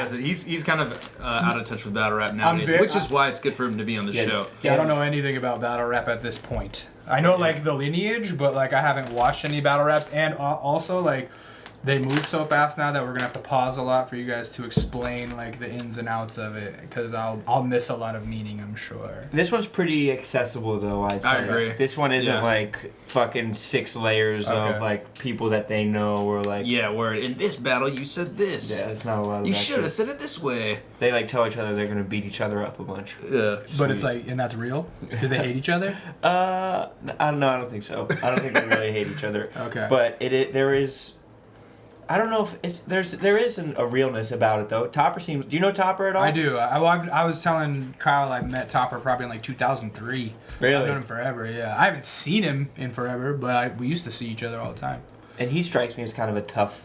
He's kind of out of touch with battle rap nowadays, which is why it's good for him to be on the show. Yeah, I don't know anything about battle rap at this point. I know like the lineage, but like I haven't watched any battle raps, and also like they move so fast now that we're gonna have to pause a lot for you guys to explain like the ins and outs of it, because I'll miss a lot of meaning, I'm sure. This one's pretty accessible though, I'd say. I agree. This one isn't like fucking 6 layers of like people that they know or like. Yeah, word. In this battle, you said this. Yeah, it's not a lot of. You should have said it this way. They like tell each other they're gonna beat each other up a bunch. Yeah. But it's like, and that's real? Do they hate each other? I don't know. I don't think so. I don't think they really hate each other. Okay. But there is. I don't know if there is a realness about it though. TOPR seems. Do you know TOPR at all? I do. I was telling Kyle I met TOPR probably in like 2003. Really? I've known him forever. Yeah. I haven't seen him in forever, but we used to see each other all the time. And he strikes me as kind of a tough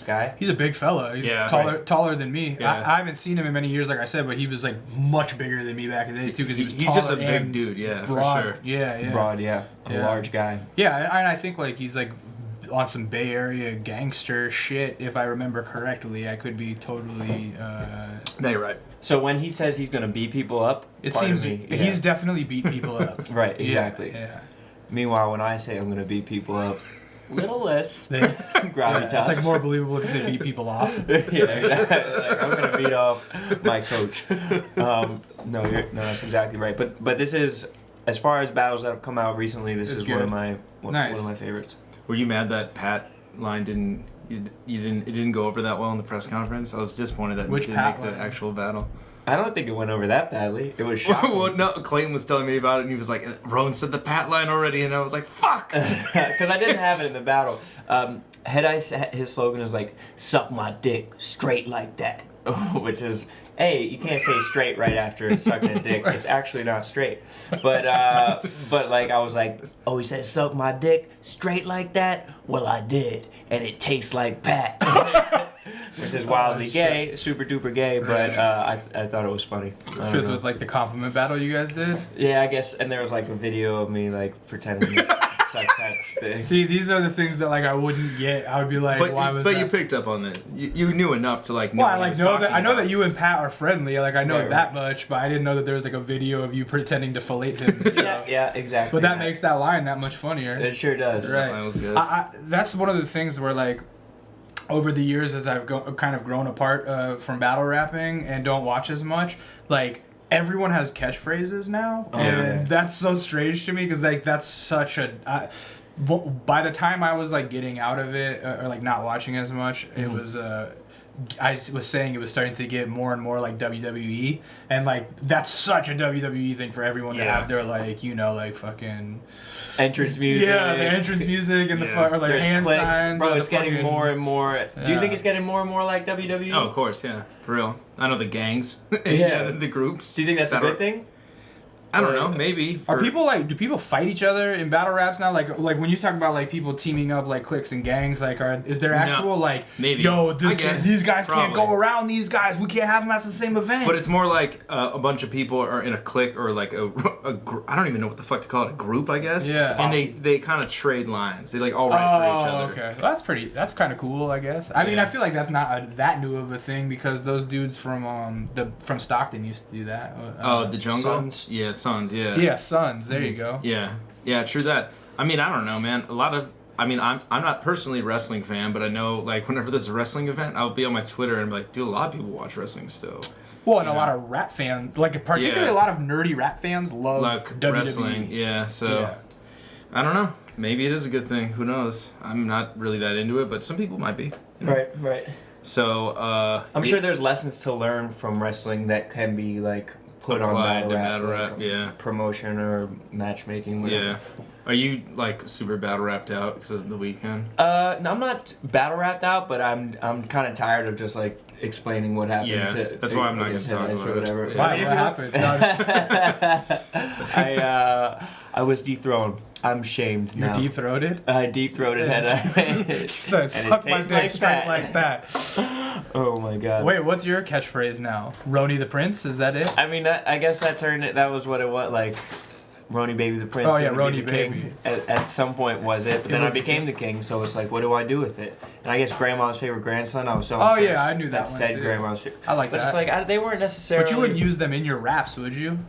guy. He's a big fella. He's taller than me. Yeah. I haven't seen him in many years, like I said, but he was like much bigger than me back in the day too, because he's just a big dude. Yeah, broad. for sure. Yeah. Broad, yeah. A large guy. Yeah, and I think like he's like on some Bay Area gangster shit, if I remember correctly. I could be totally No, you're right. So when he says he's gonna beat people up, it seems he's definitely beat people up. Right, exactly. Yeah. Meanwhile, when I say I'm gonna beat people up, little less gravitas. It's like more believable if you say beat people off. Yeah, exactly. Like, I'm gonna beat off my coach. No, that's exactly right. But this is, as far as battles that have come out recently, this is one of my favorites. Were you mad that Pat line didn't go over that well in the press conference? I was disappointed that it didn't make the actual battle. I don't think it went over that badly. It was shocking. Well, no, Clayton was telling me about it, and he was like, Rone said the Pat line already, and I was like, fuck! Because I didn't have it in the battle. His slogan is like, suck my dick straight like that. Which is, hey, you can't say straight right after sucking a dick. It's actually not straight. But like, I was like, oh, he said suck my dick straight like that? Well, I did. And it tastes like Pat. Which is wildly gay, super duper gay, but I thought it was funny. Fits with like the compliment battle you guys did? Yeah, I guess, and there was like a video of me like pretending to suck Pat's dick. See, these are the things that like I wouldn't get. I would be like, why was that? But you picked up on it. You knew enough to like know what he was talking about. I know that you and Pat are friendly, like I know that much, but I didn't know that there was like a video of you pretending to fillet him. So. yeah, exactly. But that makes that line that much funnier. It sure does. Right. That was good. That's one of the things where like, over the years as I've kind of grown apart from battle rapping and don't watch as much, like everyone has catchphrases now, and that's so strange to me because like that's such a. By the time I was like getting out of it or like not watching as much, it was. I was saying it was starting to get more and more like WWE, and like that's such a WWE thing for everyone to have their like like fucking entrance music. Yeah, the entrance music and the or like hand clicks. signs. Bro, it's getting more and more. Do you think it's getting more and more like WWE? Oh, of course, yeah, for real. I know the gangs, the groups. Do you think that's a good thing? I don't know, maybe. Do people fight each other in battle raps now? Like when you talk about like people teaming up like cliques and gangs, like is there actual like maybe these guys can't go around these guys, we can't have them at the same event? But it's more like a bunch of people are in a clique or like a I don't even know what the fuck to call it, a group, I guess. Yeah. And they kind of trade lines. They like all write for each other. Okay. Well, that's kind of cool, I guess. I mean, I feel like that's not that new of a thing because those dudes from Stockton used to do that. The Jungle? Sons? Yeah, Sons, yeah. Yeah, Sons. There you go. Yeah, true that. I mean, I don't know, man. I'm not personally a wrestling fan, but I know like whenever there's a wrestling event, I'll be on my Twitter and be like, dude, a lot of people watch wrestling still. Well, and a lot of rap fans, like particularly a lot of nerdy rap fans love like WWE. Wrestling. Yeah, so I don't know. Maybe it is a good thing. Who knows? I'm not really that into it, but some people might be. You know? Right. So I'm sure there's lessons to learn from wrestling that can be like put on battle rap, like promotion or matchmaking, whatever. Yeah. Are you like super battle rapped out because of the weekend? No, I'm not battle rapped out, but I'm kind of tired of just like explaining what happened. Yeah, that's why I'm not going to talk about whatever. it. Why? What happened? I was dethroned. I'm shamed now. You're deep-throated? I deep-throated head. He said, suck my dick straight like that. Oh my god. Wait, what's your catchphrase now? Rone the Prince? Is that it? I mean, I guess that was what it was like. Rone Baby the Prince. Oh, yeah, and Rone the king Baby. At some point was it, but then I became the king, so it's like, what do I do with it? And I guess grandma's favorite grandson, I was so Oh, obsessed yeah, I knew that one, said too. grandma's favorite. I like but that. But it's like, they weren't necessarily... But you wouldn't use them in your raps, would you?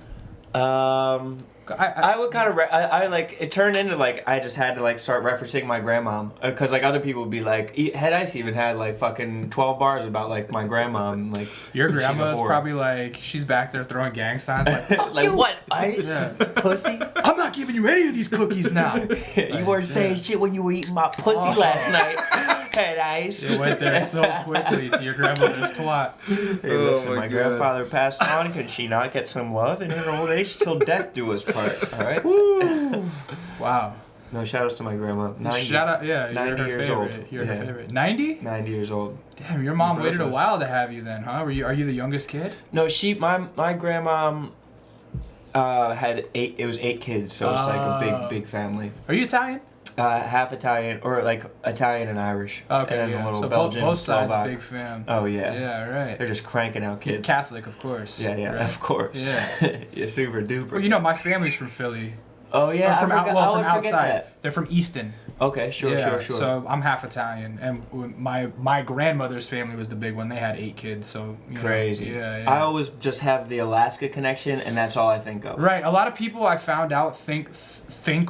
I would kind of I like it turned into like I just had to like start referencing my grandmom because like other people would be like Head Ice even had like fucking 12 bars about like my grandma and like your grandma's probably like she's back there throwing gang signs like like what Ice pussy, I'm not giving you any of these cookies now. You weren't saying shit when you were eating my pussy last night. Head Ice. It went there so quickly to your grandmother's twat. Hey, listen, my grandfather passed on. Can she not get some love in her old age till death do us part? All right. Woo. Wow. No, shout outs to my grandma. 90. Shout out, yeah. 90 years favorite. old. You're her favorite. 90? 90 years old. Damn, your mom Impressive. waited a while to have you then, huh? Are you the youngest kid? No, my grandma had 8. It was 8 kids, so it's like a big family. Are you Italian? Half Italian, or like Italian and Irish. Okay, and then yeah. a little So Belgian, both sides, Slovak. big fam. Oh yeah. Yeah, right. They're just cranking out kids. Catholic, of course. Yeah, right? of course. Yeah. Yeah, super duper. Well, you know, my family's from Philly. Oh yeah, Or from I always from forget outside. that. They're from Easton. Okay, sure. So I'm half Italian, and my grandmother's family was the big one. They had 8 kids, so you know, Crazy. Yeah. I always just have the Alaska connection, and that's all I think of. Right. A lot of people I found out think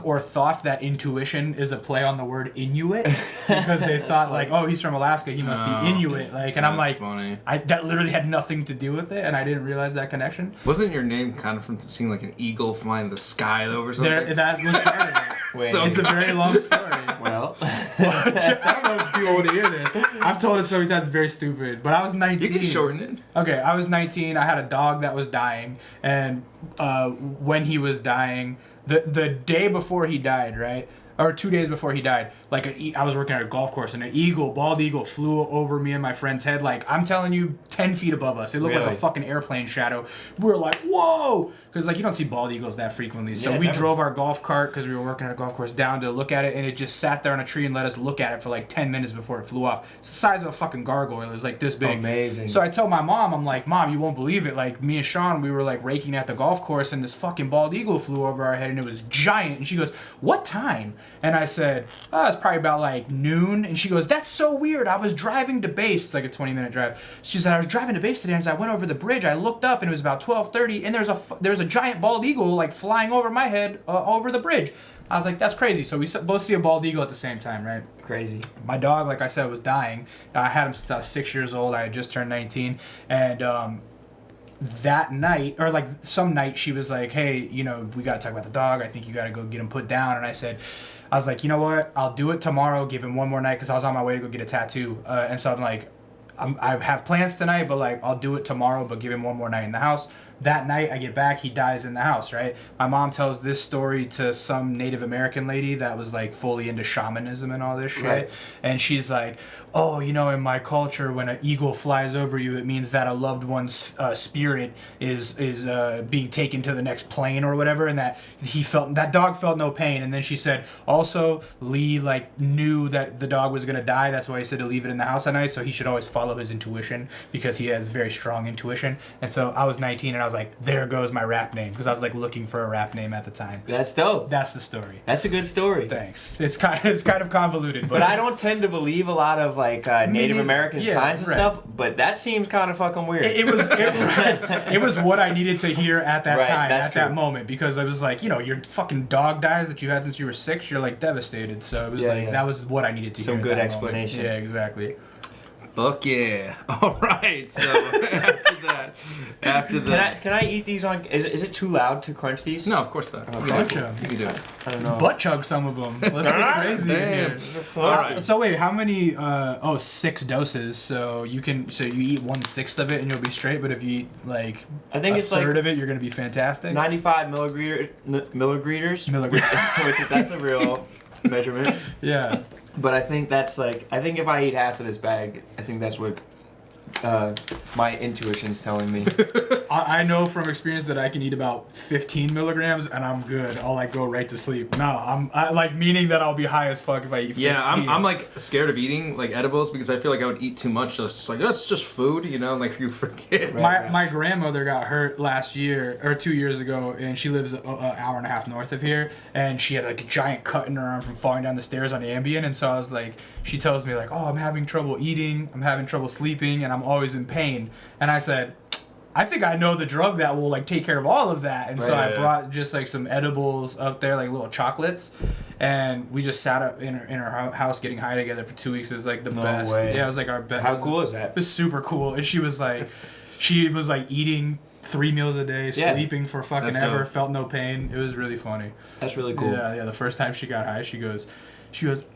or thought that intuition is a play on the word Inuit because they thought like, oh, he's from Alaska, he must be Inuit. Like, and I'm like, funny. that literally had nothing to do with it, and I didn't realize that connection. Wasn't your name kind of from seeing like an eagle flying in the sky over something? That was part of it. Wait. So it's a very long story. Well, I don't know if people want to hear this. I've told it so many times, it's very stupid. But I was 19. You can shorten it. Okay, I was 19. I had a dog that was dying, and when he was dying, the day before he died, right, or 2 days before he died, like I was working at a golf course, and an bald eagle, flew over me and my friend's head. Like I'm telling you, 10 feet above us. It looked like a fucking airplane shadow. We were like, whoa, because like you don't see bald eagles that frequently. So we drove our golf cart because we were working at a golf course down to look at it, and it just sat there on a tree and let us look at it for like 10 minutes before it flew off. It's the size of a fucking gargoyle. It was like this big. Amazing. So I tell my mom, I'm like, Mom, you won't believe it. Like me and Sean, we were like raking at the golf course, and this fucking bald eagle flew over our head, and it was giant. And she goes, what time? And I said, it's probably about like noon. And she goes, that's so weird. I was driving to base. It's like a 20-minute drive. She said, I was driving to base today, and as I went over the bridge, I looked up, and it was about 12:30, and there's a giant bald eagle like flying over my head over the bridge. I was like, that's crazy. So we both see a bald eagle at the same time, right? Crazy. My dog, like I said, was dying. I had him since I was 6 years old. I had just turned 19. And that night, or like some night, she was like, hey, you know, we got to talk about the dog. I think you got to go get him put down. And I was like, you know what? I'll do it tomorrow. Give him one more night because I was on my way to go get a tattoo. And so I'm like, I have plans tonight, but like I'll do it tomorrow, but give him one more night in the house. That night I get back, he dies in the house, right? My mom tells this story to some Native American lady that was like fully into shamanism and all this shit. Right. And she's like, oh, you know, in my culture, when an eagle flies over you, it means that a loved one's spirit is being taken to the next plane or whatever, and that that dog felt no pain. And then she said, also, Lee like knew that the dog was gonna die. That's why he said to leave it in the house at night. So he should always follow his intuition because he has very strong intuition. And so I was 19, and I was like, there goes my rap name, because I was like looking for a rap name at the time. That's dope. That's the story. That's a good story. Thanks. It's kind of convoluted, But I don't tend to believe a lot of like Native American signs and stuff. But that seems kind of fucking weird. It was what I needed to hear at that time, at that true. moment, because I was like, you know, your fucking dog dies that you had since you were 6. You're like devastated. So it was that was what I needed to hear. Some at good that explanation. moment. Yeah, exactly. Fuck yeah. All right. So after that. Can I eat these on? Is it too loud to crunch these? No, of course not. Butt chug. You can do it. I don't know. Butt chug some of them. Let's get crazy in here. All right. So wait, how many? 6 doses. So you eat 1/6 of it and you'll be straight. But if you eat like I think it's third like of it, you're gonna be fantastic. 95 milligreeters, which is that's a real measurement. Yeah. But I think that's like if I eat half of this bag, I think that's what my intuition's telling me. I know from experience that I can eat about 15 milligrams and I'm good. I'll like go right to sleep. No, I like meaning that I'll be high as fuck if I eat 15. Yeah, I'm like scared of eating like edibles because I feel like I would eat too much. So it's just like, that's just food, you know, like you forget. My grandmother got hurt last year or 2 years ago, and she lives an hour and a half north of here, and she had like a giant cut in her arm from falling down the stairs on Ambien. And so I was like, she tells me like, oh, I'm having trouble eating, I'm having trouble sleeping, and I'm always in pain. And I said, I think I know the drug that will like take care of all of that. And so I brought just like some edibles up there, like little chocolates, and we just sat up in her house getting high together for 2 weeks. It was like the best. Way. Yeah, it was like our best. How cool is that? It was super cool. And she was like eating 3 meals a day, sleeping for fucking That's ever, dope. felt no pain. It was really funny. That's really cool. Yeah. The first time she got high, she goes,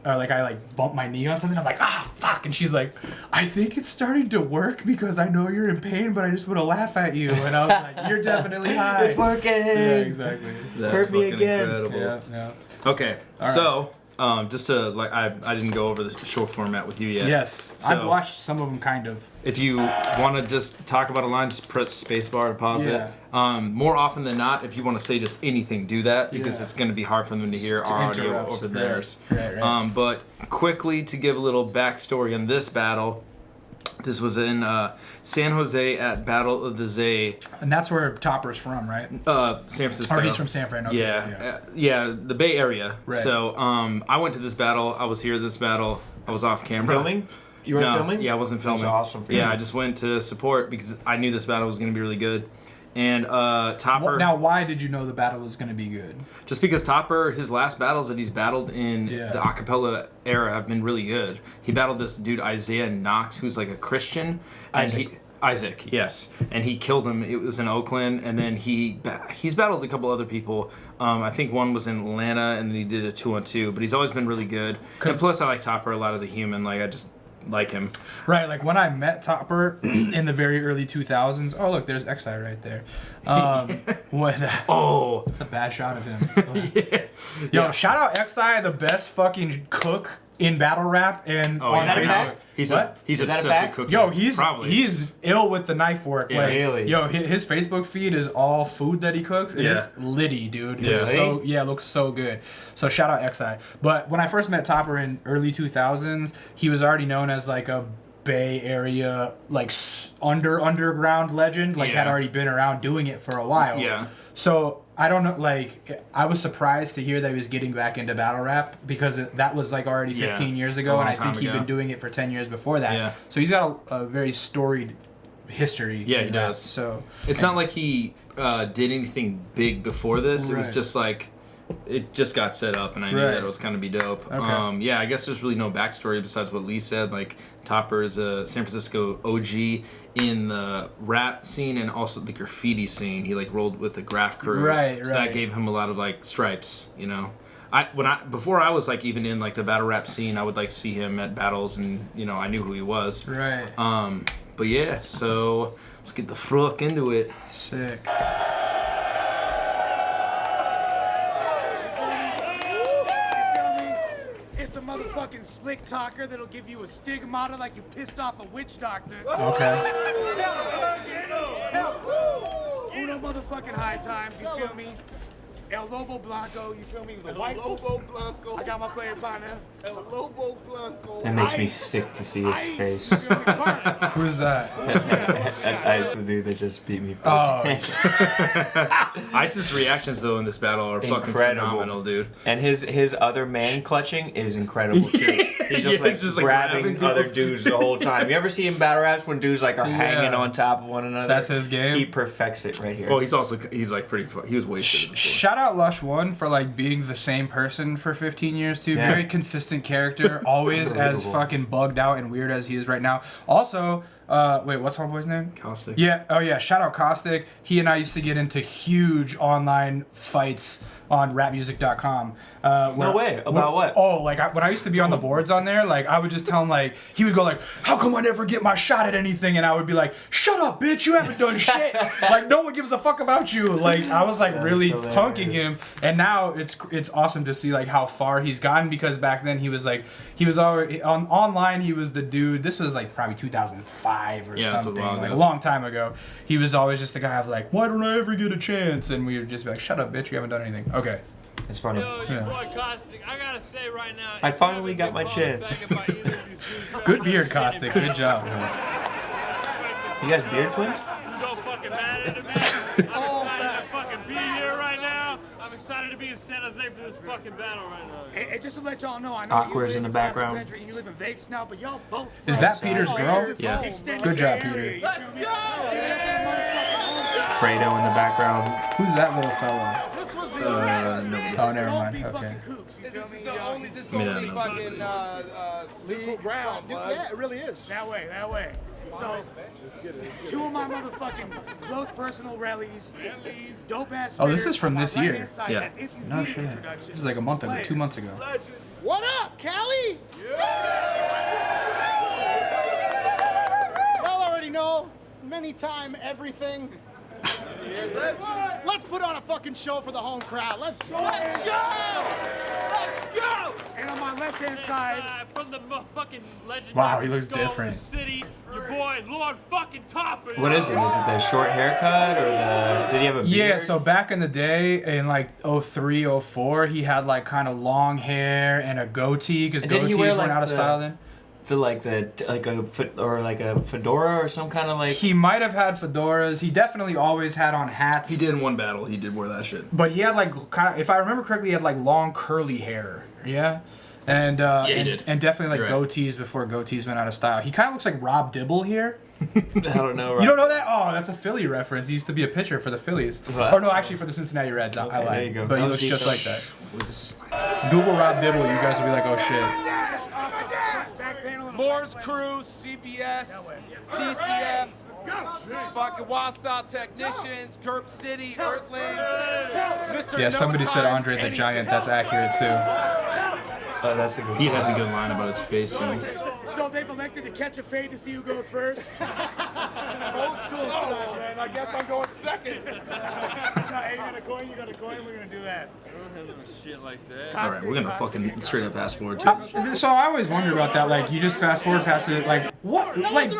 like I like bumped my knee on something. I'm like, fuck. And she's like, I think it's starting to work because I know you're in pain, but I just want to laugh at you. And I was like, you're definitely high. It's working. Yeah, exactly. That's Hurt me fucking again. incredible. Yeah. Okay, All so just to like, I didn't go over the show format with you yet. Yes. So- I've watched some of them kind of. If you want to just talk about a line, just press spacebar to pause Yeah. it. More often than not, if you want to say just anything, do that because Yeah. it's going to be hard for them to hear To our audio interrupt. over theirs. Right. But quickly to give a little backstory on this battle, this was in San Jose at Battle of the Zay, And that's where Topper's from, right? San Francisco. Or he's from San Fran. Okay, Yeah, the Bay Area. Right. So I went to this battle. I was here at this battle. I was off camera. Filming? You weren't No, filming? Yeah, I wasn't filming. That's awesome for you. Yeah, I just went to support because I knew this battle was going to be really good. And Topper... Now, why did you know the battle was going to be good? Just because Topper, his last battles that he's battled in Yeah. the acapella era have been really good. He battled this dude, Isaiah Knox, who's like a Christian. And Isaac, yes. And he killed him. It was in Oakland. And then he's battled a couple other people. I think one was in Atlanta, and then he did a 2-on-2. But he's always been really good. And plus, I like Topper a lot as a human. Like, I just like him. Right, like when I met Topper in the very early 2000s. Oh, look, there's XI right there. Oh! It's a bad shot of him. Yo, shout out XI, the best fucking cook in battle rap and Oh, on is that a Facebook. fact? He's What? he's Is that a obsessed fact? with cooking. Yo, Probably. he's ill with the knife work. Yeah. Like, Really? Yo, his Facebook feed is all food that he cooks, and Yeah. it's litty, dude. It's Yeah. so it looks so good. So shout out XI. But when I first met Topper in early 2000s, he was already known as like a Bay Area like underground legend. Like had Yeah. already been around doing it for a while. Yeah. So I don't know, like, I was surprised to hear that he was getting back into battle rap because that was, like, already 15 years a ago, long and I time think he'd ago. been doing it for 10 years before that. Yeah. So he's got a very storied history. Yeah, in he rap. does. So It's not like he did anything big before this. It was Right. just like it just got set up, and I knew Right. that it was gonna be dope. Okay. Yeah, I guess there's really no backstory besides what Lee said. Like Topper is a San Francisco OG in the rap scene and also the graffiti scene. He like rolled with the graph crew, Right, so that gave him a lot of like stripes, you know. Before I was like even in like the battle rap scene, I would like see him at battles, and you know I knew who he was. right, But yeah, so let's get the fuck into it. sick. It's a motherfucking slick talker that'll give you a stigmata like you pissed off a witch doctor. Okay. Uno motherfucking high times, you feel me? El Lobo Blanco, you feel me? The white Lobo Blanco. I got my player partner. El Lobo Blanco. That makes me sick to see his Ice, face. you feel me? Burn. Who's that? That's Ice, the dude that just beat me. For Oh, Ice's reactions though in this battle are fucking Incredible. phenomenal, dude. And his other man clutching is incredible too. He's just, Yeah, like, he's just, like, grabbing grabbing other people's- dudes the whole time. You ever see in battle raps when dudes like are hanging on top of one another? That's his game? He perfects it right here. Well, he's like pretty. He was wasted. before. shout out Lush One for like being the same person for 15 years too. Yeah. Very consistent character, always as Unbelievable. fucking bugged out and weird as he is right now. Also, wait, what's my boy's name? Caustic. Yeah, oh yeah, shout out Caustic. He and I used to get into huge online fights on rapmusic.com. No way. About what? Oh, like when I used to be on the boards on there, like I would just tell him like, he would go like, how come I never get my shot at anything? And I would be like, shut up, bitch, you haven't done shit. Like no one gives a fuck about you. Like I was like really hilarious. punking him. And now it's awesome to see like how far he's gotten, because back then he was already online, he was the dude. This was like probably 2005 5 or Yeah, something, like a long time ago. He was always just the guy of like, why don't I ever get a chance? And we would just be like, shut up, bitch, you haven't done anything. Okay. It's funny. Yo, you're broadcasting. I gotta say right now. I finally got my chance. Good beard, Caustic. Good job. You guys beard twins? Don't fucking matter to me. I'm excited to fucking be here right now. I'm excited to be in San Jose for this fucking battle right now. Hey, just to let y'all know, I know Awkward's you in live the across background. country and you live in Vegas now, but y'all both. Is that Peter's girl? Yeah. Good job, Peter. Let's Fredo in the background. Who's that little fella? This was the Nobody. Oh, never Don't mind. be Okay. fucking kooks, you feel me? This is Me the only that fucking legal ground. Yeah, it really is. That way, that way. So, 2 of my motherfucking close personal rallies, dope ass. Oh, this is from this year. Yeah. No shit. This is like a month ago, 2 months ago. What up, Callie? Y'all already know. Many time everything. Let's put on a fucking show for the home crowd. Let's go! Let's go! And on my left hand side, From the fucking legendary Wow, he looks Skull different. City, your boy Lord fucking TOPR. What is it? Is it the short haircut or the? Did he have a beard? Yeah, so back in the day, in like 03, 04, he had like kind of long hair and a goatee, because And didn't he goatees wear, weren't like, out of the- style then. Like a fedora or some kind of like. He might have had fedoras. He definitely always had on hats. He did in one battle. He did wear that shit. But he had like kind of, if I remember correctly, he had like long curly hair. Yeah. And he and, did. and definitely like You're right. goatees before goatees went out of style. He kind of looks like Rob Dibble here. I don't know. Right? You don't know that? Oh, that's a Philly reference. He used to be a pitcher for the Phillies. What? Or no, actually for the Cincinnati Reds. I lied. there you go. But he That looks was just deep, like that. Google Rob Dibble, you guys will be like, oh shit. back panel. Lord's Crew, CBS, TCF, fucking Wild Style Technicians, Kerp City, Earthlings, Mr. Yeah, somebody No said Times, Andre the Eddie Giant. That's accurate too. Oh, that's a good. He has a good line about his face scenes. So they've elected to catch a fade to see who goes first. Old school style, man. I guess I'm going second. Hey, you got a coin? You got a coin? We're gonna do that. Shit like that. All right, we're gonna fucking straight up fast forward. So I always wonder about that. Like, you just fast forward past it. Like, what? Like,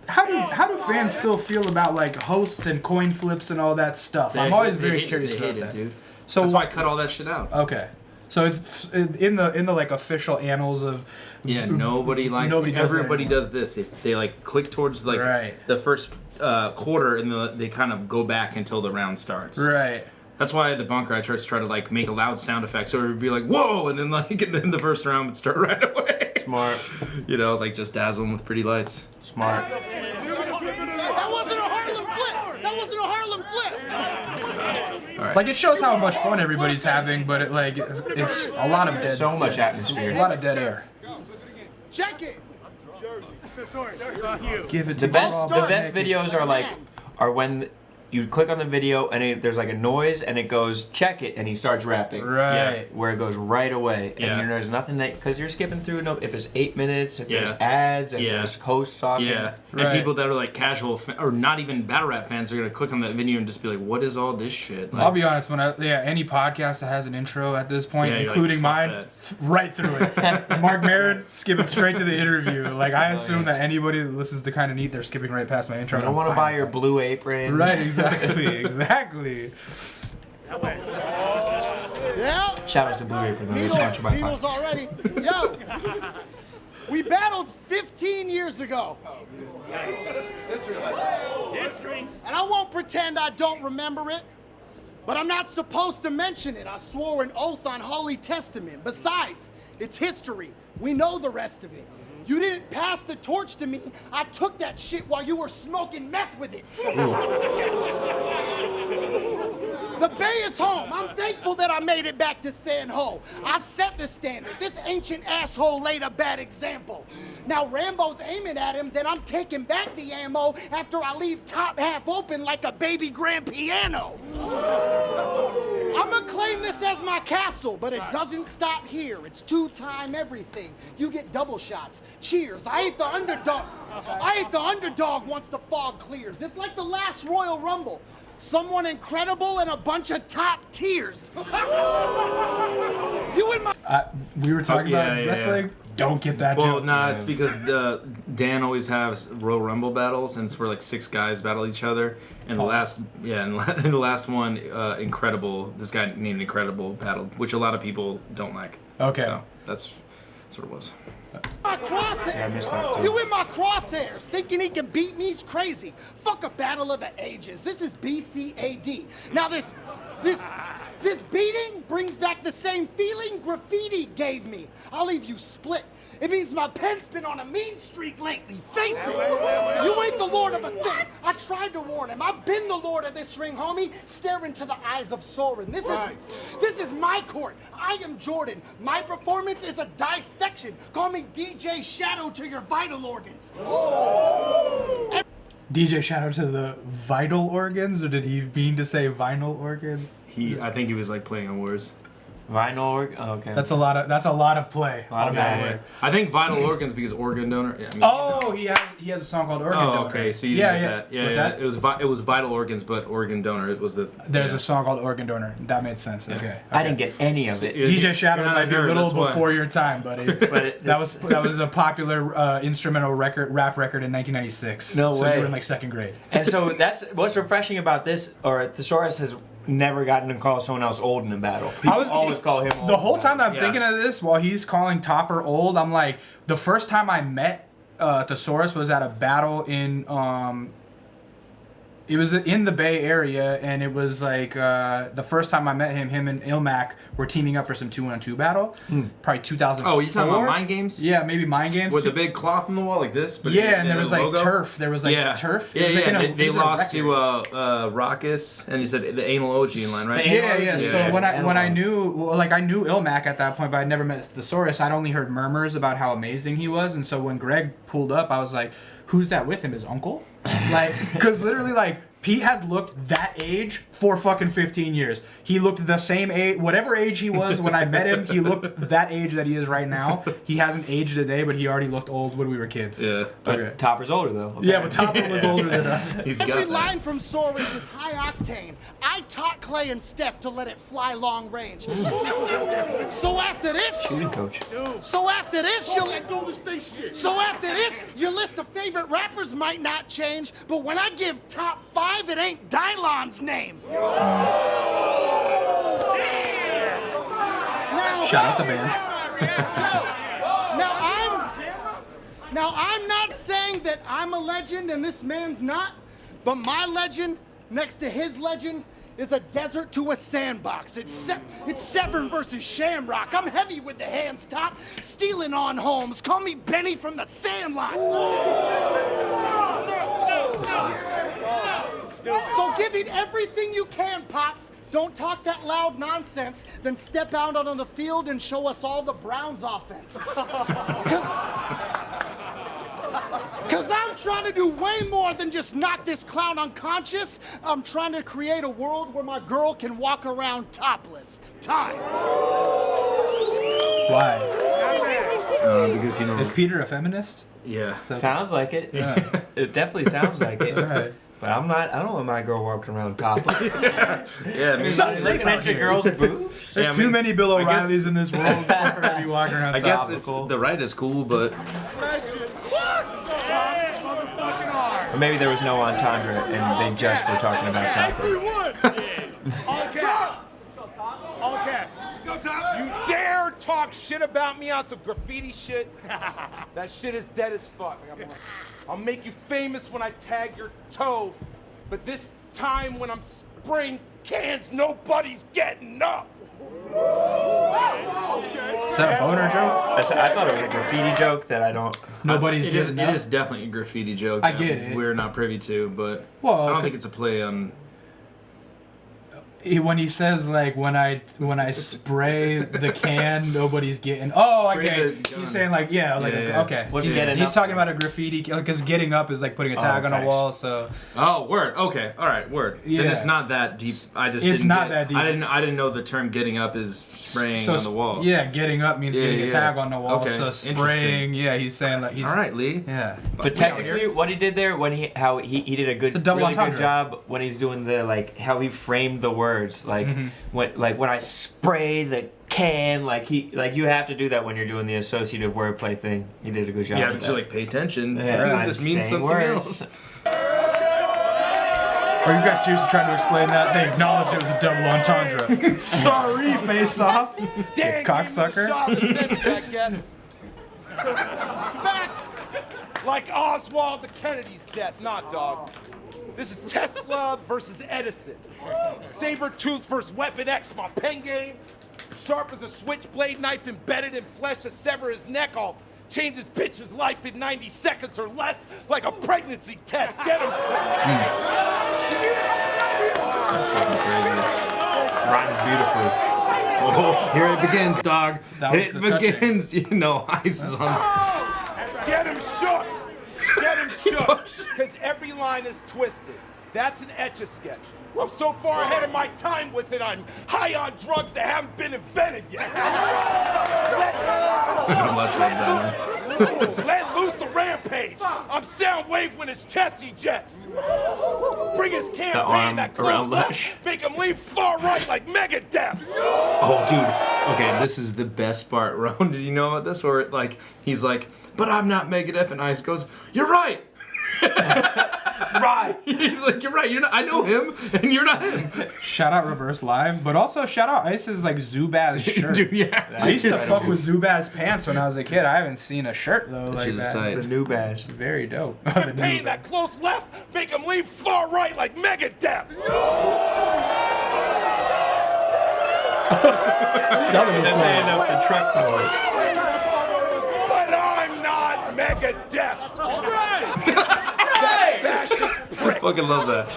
how do fans still feel about like hosts and coin flips and all that stuff? I'm always very curious they about hate that. it, dude. So That's why I cut all that shit out. Okay. So it's in the like official annals of Yeah, nobody likes. Nobody does that everybody anymore. does this. If they like click towards like Right. the first quarter, and they kind of go back until the round starts. right. That's why at the bunker I try to like make a loud sound effect, so it would be like whoa, and then the first round would start right away. Smart. You know, like just dazzle them with pretty lights. Smart. That wasn't a Harlem flip. That wasn't a Harlem flip. Like, it shows how much fun everybody's having, but it's a lot of dead. So much a atmosphere. lot of dead air. Check it. Thesaurus, on you. Give it The to best videos are when you click on the video and there's like a noise and it goes check it and he starts rapping. Right. Where it goes right away Yeah. and there's nothing that because you're skipping through if it's 8 minutes, if there's Yeah. ads, if Yeah. there's hosts talking. Yeah, Right. and people that are like casual or not even battle rap fans are gonna click on that video and just be like, "What is all this shit?" Like, I'll be honest, any podcast that has an intro at this point, Yeah, you're like, including fuck mine, that. right through it. Mark Maron, skipping straight to the interview. Like, I assume that anybody that listens to Kinda Neat, they're skipping right past my intro. I don't want to buy your Blue Apron. Right, exactly, exactly. Yeah. Shout out to Blue Apron though. They're Needles, sponsored by Needles Fox. already. Yo. We battled 15 years ago. History. And I won't pretend I don't remember it, but I'm not supposed to mention it. I swore an oath on Holy Testament. Besides, it's history. We know the rest of it. You didn't pass the torch to me. I took that shit while you were smoking meth with it. The Bay is home. I'm thankful that I made it back to San Ho. I set the standard. This ancient asshole laid a bad example. Now Rambo's aiming at him, then I'm taking back the ammo after I leave top half open like a baby grand piano. I'm gonna claim this as my castle, but it doesn't stop here. It's two-time everything. You get double shots. Cheers. I ain't the underdog. I ain't the underdog once the fog clears. It's like the last Royal Rumble. Someone incredible and a bunch of top tiers. You and my We were talking about yeah. wrestling. don't get that Well, joke. nah, it's because Dan always has Royal Rumble battles, and it's where like 6 guys battle each other. And the last one, Incredible. This guy named Incredible battled, which a lot of people don't like. Okay. So that's what it was. My crosshairs. Yeah, I missed that too. You in my crosshairs, thinking he can beat me? He's crazy. Fuck a battle of the ages. This is BCAD. Now this beating brings back the same feeling graffiti gave me. I'll leave you split. It means my pen's been on a mean streak lately. Face it. You ain't the lord of a thing. I tried to warn him. I've been the lord of this ring, homie. Stare into the eyes of Soren. This is my court. I am Jordan. My performance is a dissection. Call me DJ Shadow to your vital organs. DJ Shadow to the vital organs, or did he mean to say vinyl organs? I think he was like playing on words. Vinyl. Oh, okay. That's a lot of play. A lot of Yeah. I think vital organs because organ donor. Yeah, I mean, He has a song called Organ Oh, Donor. okay. So you didn't get that. Yeah, What's yeah. that? It was vital organs, but organ donor. It was the. There's a song called Organ Donor. That made sense. Okay. I didn't get any of it. DJ Shadow You're not might be a nerd, little that's why. before your time, buddy. But that was a popular instrumental rap record in 1996. No So way. you were in like 2nd grade. And so that's what's refreshing about this, or Thesaurus has never gotten to call someone else old in a battle. People always call him old. The whole time that I'm Yeah. thinking of this, while he's calling TOPR old, I'm like, the first time I met Thesaurus was at a battle in it was in the Bay Area, and it was like the first time I met him and Ilmac were teaming up for some 2-on-2 battle, probably 2004. Oh, you talking about Mind Games? Yeah, maybe Mind Games. With the big cloth on the wall like this? But Yeah, and there was like logo? turf. There was like turf. It Yeah, was like yeah. in a- They it was in a lost to record. Raucus, and he said the anal OG in line, right? Yeah. So Yeah. when I knew Ilmac at that point, but I'd never met Thesaurus. I'd only heard murmurs about how amazing he was, and so when Greg pulled up, I was like, "Who's that with him? His uncle?" Like, because literally, like, Pete has looked that age for fucking 15 years. He looked the same age, whatever age he was when I met him, he looked that age that he is right now. He hasn't aged a day, but he already looked old when we were kids. Yeah. But Okay. Topper's older though. Yeah, but Topper was older than us. He's Every got that. line from Saurus is high octane. I taught Clay and Steph to let it fly long range. So after this, Shooting coach. your list of favorite rappers might not change, but when I give top 5, it ain't Dylon's name. Shout out the band. Now I'm not saying that I'm a legend and this man's not, but my legend next to his legend is a desert to a sandbox. It's Severn versus Shamrock. I'm heavy with the hands top, stealing on homes. Call me Benny from the Sandlot. So give it everything you can, Pops. Don't talk that loud nonsense, then step out on the field and show us all the Browns offense. Because I'm trying to do way more than just knock this clown unconscious. I'm trying to create a world where my girl can walk around topless. Time. Why? Because, you know. Is Peter a feminist? Yeah. Sounds like it. It definitely sounds like it. Right. But I'm not. I don't want my girl walking around topless. Yeah, maybe Not looking at your girl's boobs. There's Yeah, I too mean, many Bill I guess- O'Reillys in this world for her to be walking around I guess it's, topical. the right is cool, but Or maybe there was no entendre and they just were talking about Topper. All caps. All caps. You dare talk shit about me on some graffiti shit? That shit is dead as fuck. I'll make you famous when I tag your toe, but this time when I'm spraying cans, nobody's getting up. Is that a boner joke? I thought it was a graffiti joke that I don't. Nobody's it is getting up? definitely a graffiti joke. I that get it. We're not privy to, but Well, I don't okay. think it's a play on. When he says like when I spray the can, nobody's getting. Oh, Spray okay. the gun. He's saying like yeah, like Yeah. okay. What's He's, getting he's up talking for? about a graffiti because getting up is like putting a tag on a facts. wall. So Oh, word. Okay, all right, word. Yeah. Then it's not that deep. I just It's didn't not get- that deep. I didn't know the term "getting up" is spraying so on the wall. Yeah, getting up means Yeah, getting a yeah. tag on the wall. Okay, So spraying, yeah, he's saying like he's All right, Lee. yeah. But technically, what he did there, when he did a good, a double really good entendre. job when he's doing the like how he framed the words, like when I spray the can, like you have to do that when you're doing the associative wordplay thing. You did a good job. Yeah, with but that. you're like, pay attention. Yeah, This means saying something words. else. Are you guys seriously trying to explain that? They acknowledged it was a double entendre. Sorry, face off. Dang, Cocksucker. shot of the century, I guess. Facts! Like Oswald the Kennedy's death, not dog. This is Tesla versus Edison. Saber-tooth versus Weapon X, my pen game. Sharp as a switchblade knife embedded in flesh to sever his neck. I'll change his bitch's life in 90 seconds or less, like a pregnancy test. Get him. That's fucking crazy. Rhymes beautifully. Oh, here it begins, dog. That was It the touching. begins. You know, Ice is on. Get him shook. Get him shook. Because every line is twisted. That's an Etch-a-Sketch. I'm so far ahead of my time with it, I'm high on drugs that haven't been invented yet. Let loose a rampage. I'm Soundwave when his chest ejects. Bring his arm campaign that close around left, Lush. make him lean far right like Megadeth. Oh, dude. Okay, this is the best part, Rone. Did you know about this? Where, like, he's like, but I'm not Megadeth, and Ice goes, you're right. Right. He's like, you're right. You're not. I know him, and you're not him. Shout out Reverse Live, but also shout out Ice's like Zubaz shirt. Dude, yeah. I used to fuck with Zubaz pants when I was a kid. I haven't seen a shirt though like shit is that. tight. The new bass. Very dope. The Campaign new that close left, make him lean far right like Megadeth. selling That's hand up the truck noise. But I'm not Megadeth. All right. That fascist prick. Fucking love that.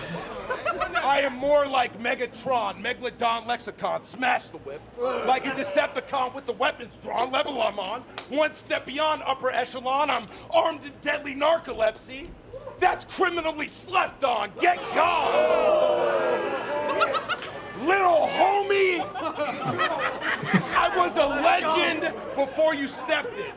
I am more like Megatron, Megalodon Lexicon, smash the whip. Like a Decepticon with the weapons drawn, level I'm on. One step beyond upper echelon, I'm armed in deadly narcolepsy. That's criminally slept on, get gone! Little homie! I was a legend before you stepped in.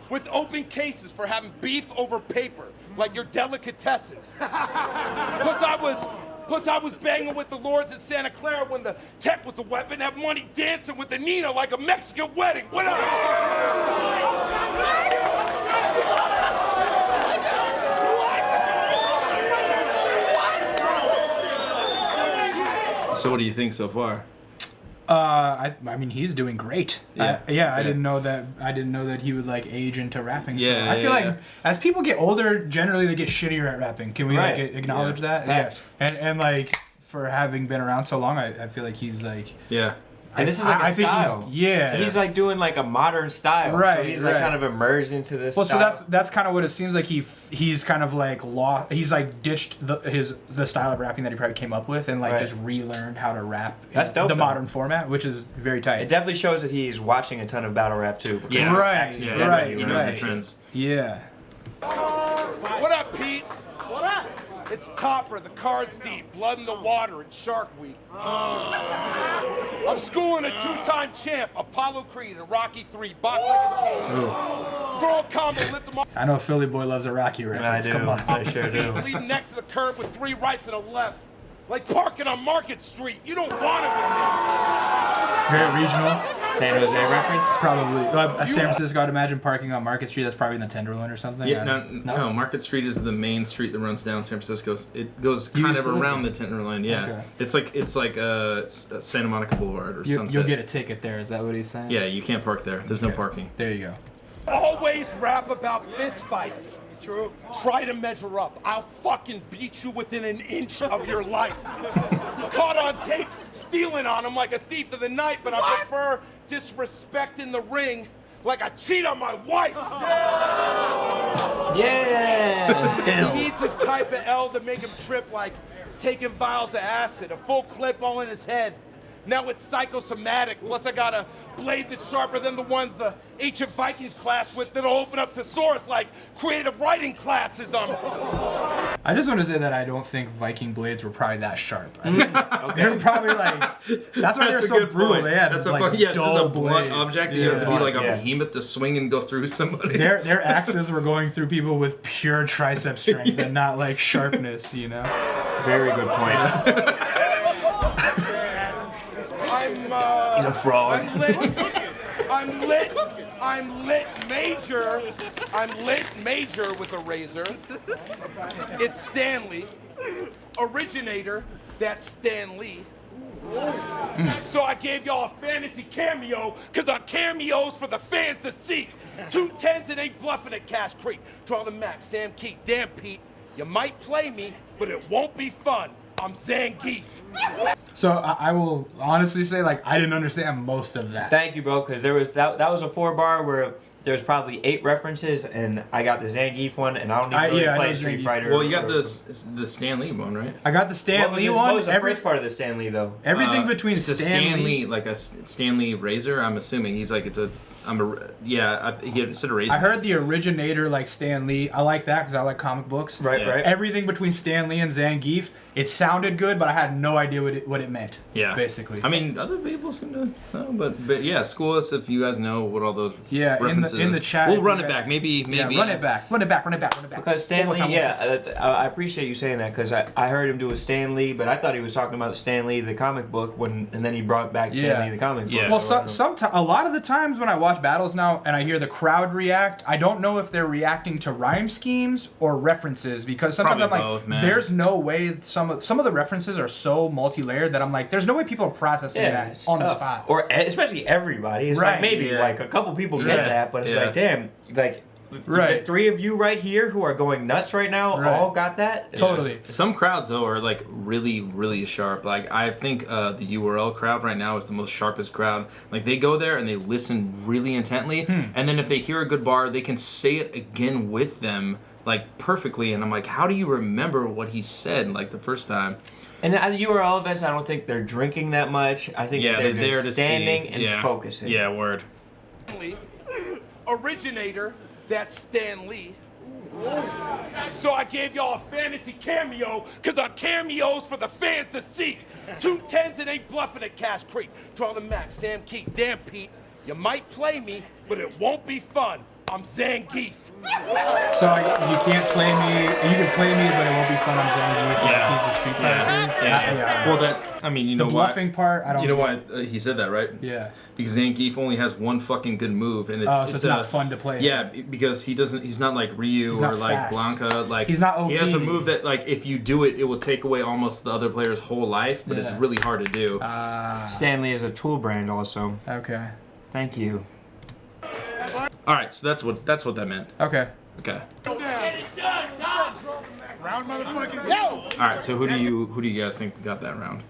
With open cases for having beef over paper, like your delicatessen. Plus I was banging with the lords at Santa Clara when the tech was a weapon, have money dancing with the Nina like a Mexican wedding. What up? So what do you think so far? I mean, he's doing great. Yeah. I didn't know that. I didn't know that he would like age into rapping. So Yeah, I feel yeah. like as people get older, generally they get shittier at rapping. Can we Right. like acknowledge that? Facts. Yeah. And like for having been around so long, I feel like he's like. Yeah. And this is like a I think style. he's He's like doing like a modern style. Right, So he's like right. kind of emerged into this Well, style. so that's kind of what it seems like. He's kind of like he's like ditched the style of rapping that he probably came up with and like Right. just relearned how to rap That's in dope, the though. modern format, which is very tight. It definitely shows that he's watching a ton of battle rap too. Yeah. Right, Yeah, right, he knows the right. trends. Yeah. What up, Pete? What up? It's TOPR, the cards deep, blood in the water, it's Shark Week. I'm schooling a two-time champ, Apollo Creed and Rocky 3, box like a champ. Throw a combo, lift them up. I know Philly boy loves a Rocky I reference. do. Come on. I sure do. Leading next to the curb with 3 rights and a left. Like parking on Market Street. You don't want it with me. Very regional. San Jose reference? Probably. San Francisco, I'd imagine parking on Market Street. That's probably in the Tenderloin or something. Yeah, I no, don't- no, Market Street is the main street that runs down San Francisco. It goes kind used of to live around the Tenderloin. Yeah, Okay. it's like Santa Monica Boulevard or Sunset. You'll get a ticket there. Is that what he's saying? Yeah, you can't park there. There's no Okay. parking. There you go. Always rap about fist fights. True. Try to measure up. I'll fucking beat you within an inch of your life. Caught on tape, stealing on him like a thief of the night, but I prefer disrespect in the ring like I cheat on my wife. Yeah! He needs his type of L to make him trip like taking vials of acid, a full clip all in his head. Now it's psychosomatic, plus I got a blade that's sharper than the ones the ancient Vikings clash with that'll open up Thesaurus like creative writing classes on. I just want to say that I don't think Viking blades were probably that sharp. I mean, they were probably like. That's why they were That's a so good brutal. point. They had That's a like fucking, yeah, it's just a dull blunt blades. object that you have to be like a Yeah. behemoth to swing and go through somebody. Their axes were going through people with pure tricep strength and not like sharpness, you know? Very good point. I'm He's a frog. I'm lit major with a razor. It's Stanley. Originator, that's Stan Lee. So I gave y'all a fantasy cameo, cause our cameos for the fans to see. 2 10s and ain't bluffing at Cash Creek. To all the Max, Sam Keith, damn Pete, you might play me, but it won't be fun. I'm Zangief. So I will honestly say, like, I didn't understand most of that. Thank you, bro, because there was that was a 4-bar where there's probably 8 references, and I got the Zangief one, and I don't even really play Street Fighter. Well, you got the Stan Lee one, right? I got the Stan Lee one. What was the first part of the Stan Lee, though? Everything between it's a Stan Lee, like a Stan Lee razor. I'm assuming he's like he said a razor. I heard the originator, like Stan Lee. I like that because I like comic books. Right. Everything between Stan Lee and Zangief. It sounded good, but I had no idea what it meant. Yeah. Basically. I mean, other people seem to know, but yeah, school us if you guys know what all those references in the chat. We'll run it back. Maybe. Run it back. Because Stan Lee, I appreciate you saying that because I heard him do a Stan Lee, but I thought he was talking about Stan Lee the comic book and then he brought back Stan Lee the comic book. Well, a lot of the times when I watch battles now and I hear the crowd react, I don't know if they're reacting to rhyme schemes or references because sometimes Probably I'm like, both, man. there's no way some of the references are so multi-layered that I'm like, there's no way people are processing that on the spot. Or especially everybody. It's like maybe like a couple people get that, but it's like, damn, like the 3 of you right here who are going nuts right now all got that? Totally. Some crowds, though, are like really, really sharp. Like, I think the URL crowd right now is the most sharpest crowd. Like, they go there and they listen really intently, and then if they hear a good bar, they can say it again with them, like, perfectly. And I'm like, how do you remember what he said, like, the first time? And at the URL events, I don't think they're drinking that much. I think they're just standing and focusing. Yeah, word. Originator, that's Stan Lee. So I gave y'all a fantasy cameo, cause our cameos for the fans to see. 2 10s and ain't bluffing at Cash Creek. To all the Max, Sam Keith, damn Pete, you might play me, but it won't be fun. I'm Zangief. So you can't play me. You can play me, but it won't be fun. I'm Zangief. Yeah. He's a Street Fighter. Yeah. Well, I mean, you know the bluffing part. I don't. You know why he said that, right? Yeah. Because Zangief only has one fucking good move, and it's not fun to play. Yeah, because he's not like Ryu or like fast. Blanca. Like he's not OP. He has a move that like if you do it, it will take away almost the other player's whole life, but it's really hard to do. Stanley is a tool brand, also. Okay. Thank you. All right, so that's what that meant. Okay. Round motherfucking Yo! All right, so who do you guys think got that round?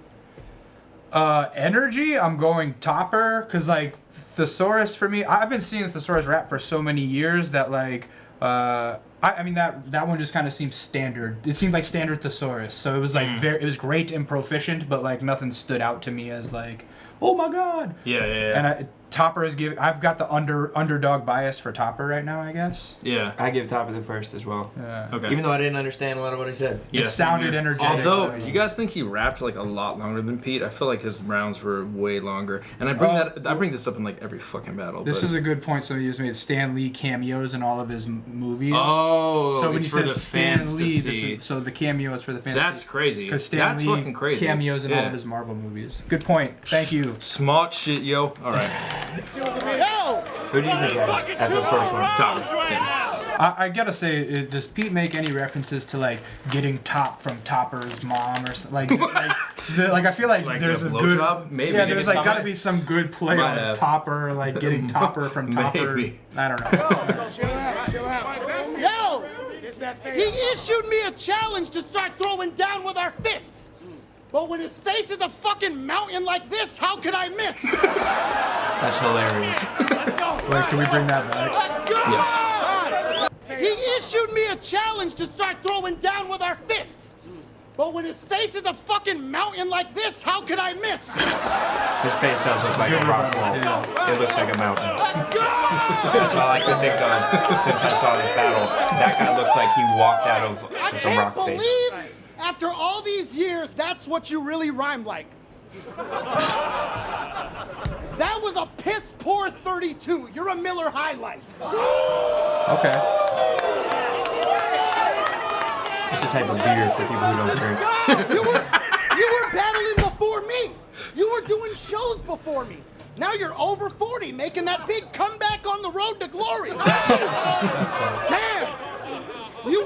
Energy, I'm going TOPR, because, like, Thesaurus for me, I've been seeing Thesaurus rap for so many years that, like, I mean, that one just kind of seems standard. It seemed like standard Thesaurus, so it was, like, it was great and proficient, but, like, nothing stood out to me as, like, oh my god! Yeah. And TOPR is giving. I've got the underdog bias for TOPR right now, I guess. Yeah. I give TOPR the first as well. Yeah. Okay. Even though I didn't understand a lot of what he said. It sounded energetic. Although, do you guys think he rapped like a lot longer than Pete? I feel like his rounds were way longer. And I bring this up in like every fucking battle. This is a good point somebody just made. Stan Lee cameos in all of his movies. Oh, so when you say Stan Lee, so the cameo is for the fans. That's crazy. Because Stan Lee fucking crazy. cameos in all of his Marvel movies. Good point. Thank you. Smart shit, yo. All right. Yo! Who do you think has the first one? I gotta say, does Pete make any references to like getting top from Topper's mom or something? Like I feel like there's a good job? Maybe. Yeah, there's like gotta be some good play on Topper, like getting Topper from Topper. Maybe. I don't know. Chill out. Yo! He issued me a challenge to start throwing down with our fists. But when his face is a fucking mountain like this, how could I miss? That's hilarious. Let's go. Wait, can we bring that back? Let's go. Yes. He issued me a challenge to start throwing down with our fists. But when his face is a fucking mountain like this, how could I miss? His face does look like a rock wall. Yeah. It looks like a mountain. Let's go. That's all I could think of since I saw this battle. That guy looks like he walked out of just a rock face. After all these years, that's what you really rhyme like. That was a piss poor 32. You're a Miller High Life. Okay. It's a type of beer for people who don't drink. You were battling before me. You were doing shows before me. Now you're over 40, making that big comeback on the road to glory. That's funny. Damn. You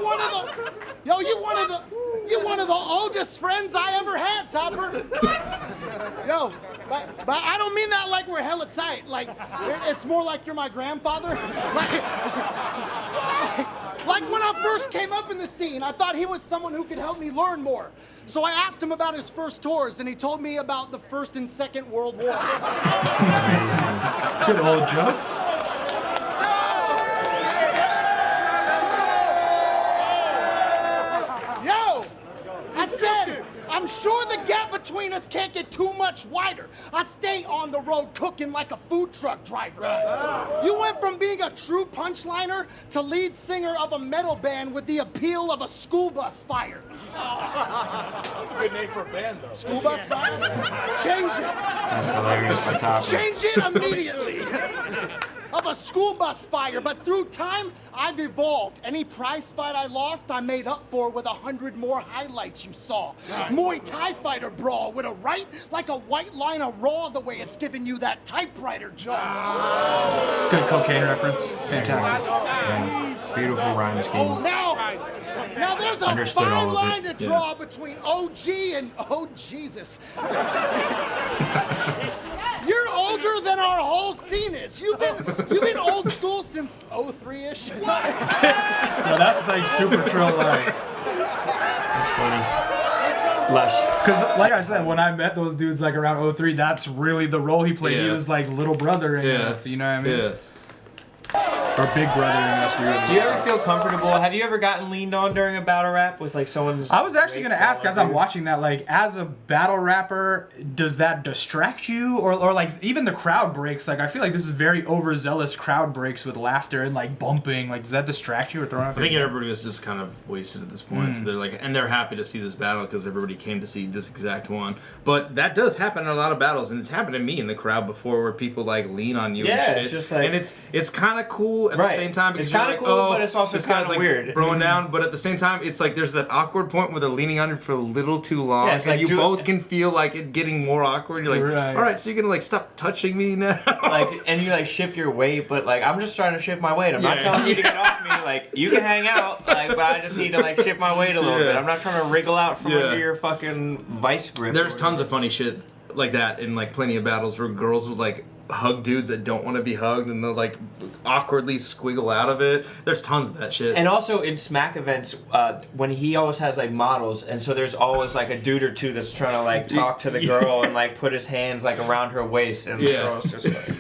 one of the oldest friends I ever had, Topper. Yo, but I don't mean that like we're hella tight. Like, it's more like you're my grandfather. Like when I first came up in the scene, I thought he was someone who could help me learn more. So I asked him about his first tours, and he told me about the First and Second World Wars. Good old jokes. Yo, I said, I'm sure the gap between us can't get too much wider. I stay on the road cooking like a food truck driver. You went from being a true punchliner to lead singer of a metal band with the appeal of a school bus fire. That's a good name for a band, though. School bus fire? Change it. That's hilarious, my top. Change it immediately. Of a school bus fire, but through time, I've evolved. Any prize fight I lost, I made up for with 100 more highlights you saw. Muay Thai fighter brawl with a right like a white line of raw, the way it's giving you that typewriter jaw. It's good cocaine reference. Fantastic. Yeah. Beautiful rhyme scheme. Now there's a Understood fine all of line it. to draw between OG and oh Jesus. You're older than our whole scene is. You've been old school since 03-ish. No, that's like super troll like. That's funny. Lush. Because like I said, when I met those dudes like around 03, that's really the role he played. Yeah. He was like little brother in us, you know what I mean? Yeah. Or big brother in us. Do you ever feel comfortable? Have you ever gotten leaned on during a battle rap with like someone's... I was actually going to ask as I'm watching that, like, as a battle rapper, does that distract you? Or like, even the crowd breaks, like, I feel like this is very overzealous crowd breaks with laughter and, like, bumping. Like, does that distract you or throw off? I think everybody was just kind of wasted at this point. So they're like, and they're happy to see this battle because everybody came to see this exact one. But that does happen in a lot of battles, and it's happened to me in the crowd before where people, like, lean on you and shit. It's just like... And it's kind of cool at the same time because It's you're kind like, of cool, oh, but it's also this guy's kind of like weird. Throwing down, but at the same time, it's like there's that awkward point where they're leaning on it for a little too long, Yeah, it's and like, you both can feel like it getting more awkward. You're like, all right, so you're gonna like stop touching me now, like, and you like shift your weight, but like I'm just trying to shift my weight. I'm not telling you to get off me. Like you can hang out, like, but I just need to like shift my weight a little bit. I'm not trying to wriggle out from under your fucking vice grip. There's tons of funny shit like that in like plenty of battles where girls would like hug dudes that don't want to be hugged and they'll like awkwardly squiggle out of it. There's tons of that shit. And also in smack events, when he always has like models, and so there's always like a dude or two that's trying to like talk to the girl and like put his hands like around her waist, and the girl's just like,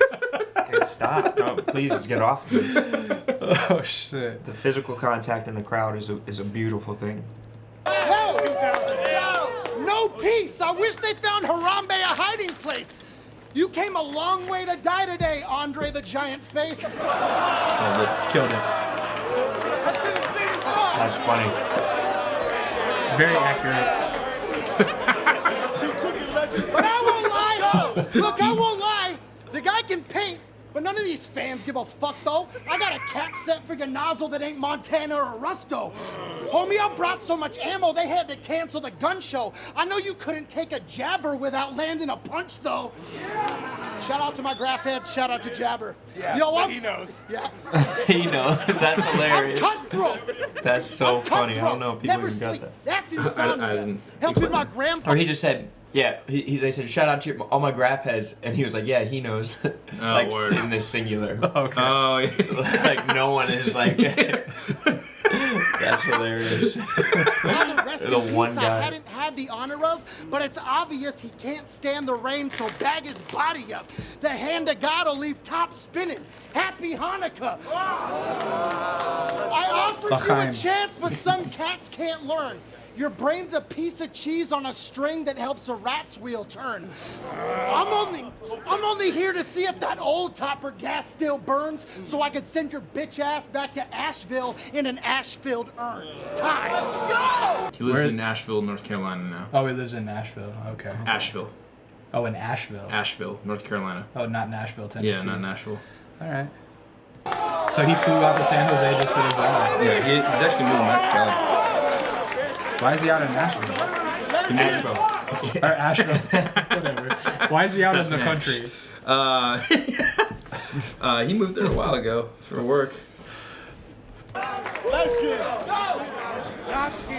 okay, stop, no, please get off me. Oh shit. The physical contact in the crowd is a beautiful thing. No peace. I wish they found Harambe a hiding place. You came a long way to die today, Andre the Giant Face. Killed it. That's funny. Very accurate. But I won't lie. Look, I won't lie. The guy can paint, but none of these fans give a fuck, though. I got a cat set for your nozzle that ain't Montana or Rusto. Homie, I brought so much ammo, they had to cancel the gun show. I know you couldn't take a jabber without landing a punch, though. Shout out to my graph heads. Shout out to Jabber. Yeah, Yo, he knows. Yeah. He knows. That's hilarious. I'm cutthroat. That's so funny. I don't know if people Never even got sleep. that. That's insomnia. I didn't Helps with my grandpa. Or he just said, yeah, they said, shout out to all my graph heads. And he was like, yeah, he knows. Like, word. in this singular. Okay. Oh, yeah. Like, no one is like, that's hilarious. Now the rest The in one peace guy. I hadn't had the honor of, but it's obvious he can't stand the rain, so bag his body up. The hand of God will leave top spinning. Happy Hanukkah. I offered you a L'chaim. chance, but some cats can't learn. Your brain's a piece of cheese on a string that helps a rat's wheel turn. I'm only here to see if that old topper gas still burns, so I could send your bitch ass back to Asheville in an ash-filled urn. Time. Let's go! He lives in Asheville, North Carolina now. Oh, he lives in Nashville. Okay. Asheville. Oh, in Asheville. Asheville, North Carolina. Oh, not Nashville, Tennessee. Yeah, not Nashville. All right. So he flew out to San Jose just for the battle. Yeah, he's actually moving back to Cali. Why is he out in Nashville? Nashville. Or Asheville. Whatever. Why is he out in the country? He moved there a while ago for work. Top ski.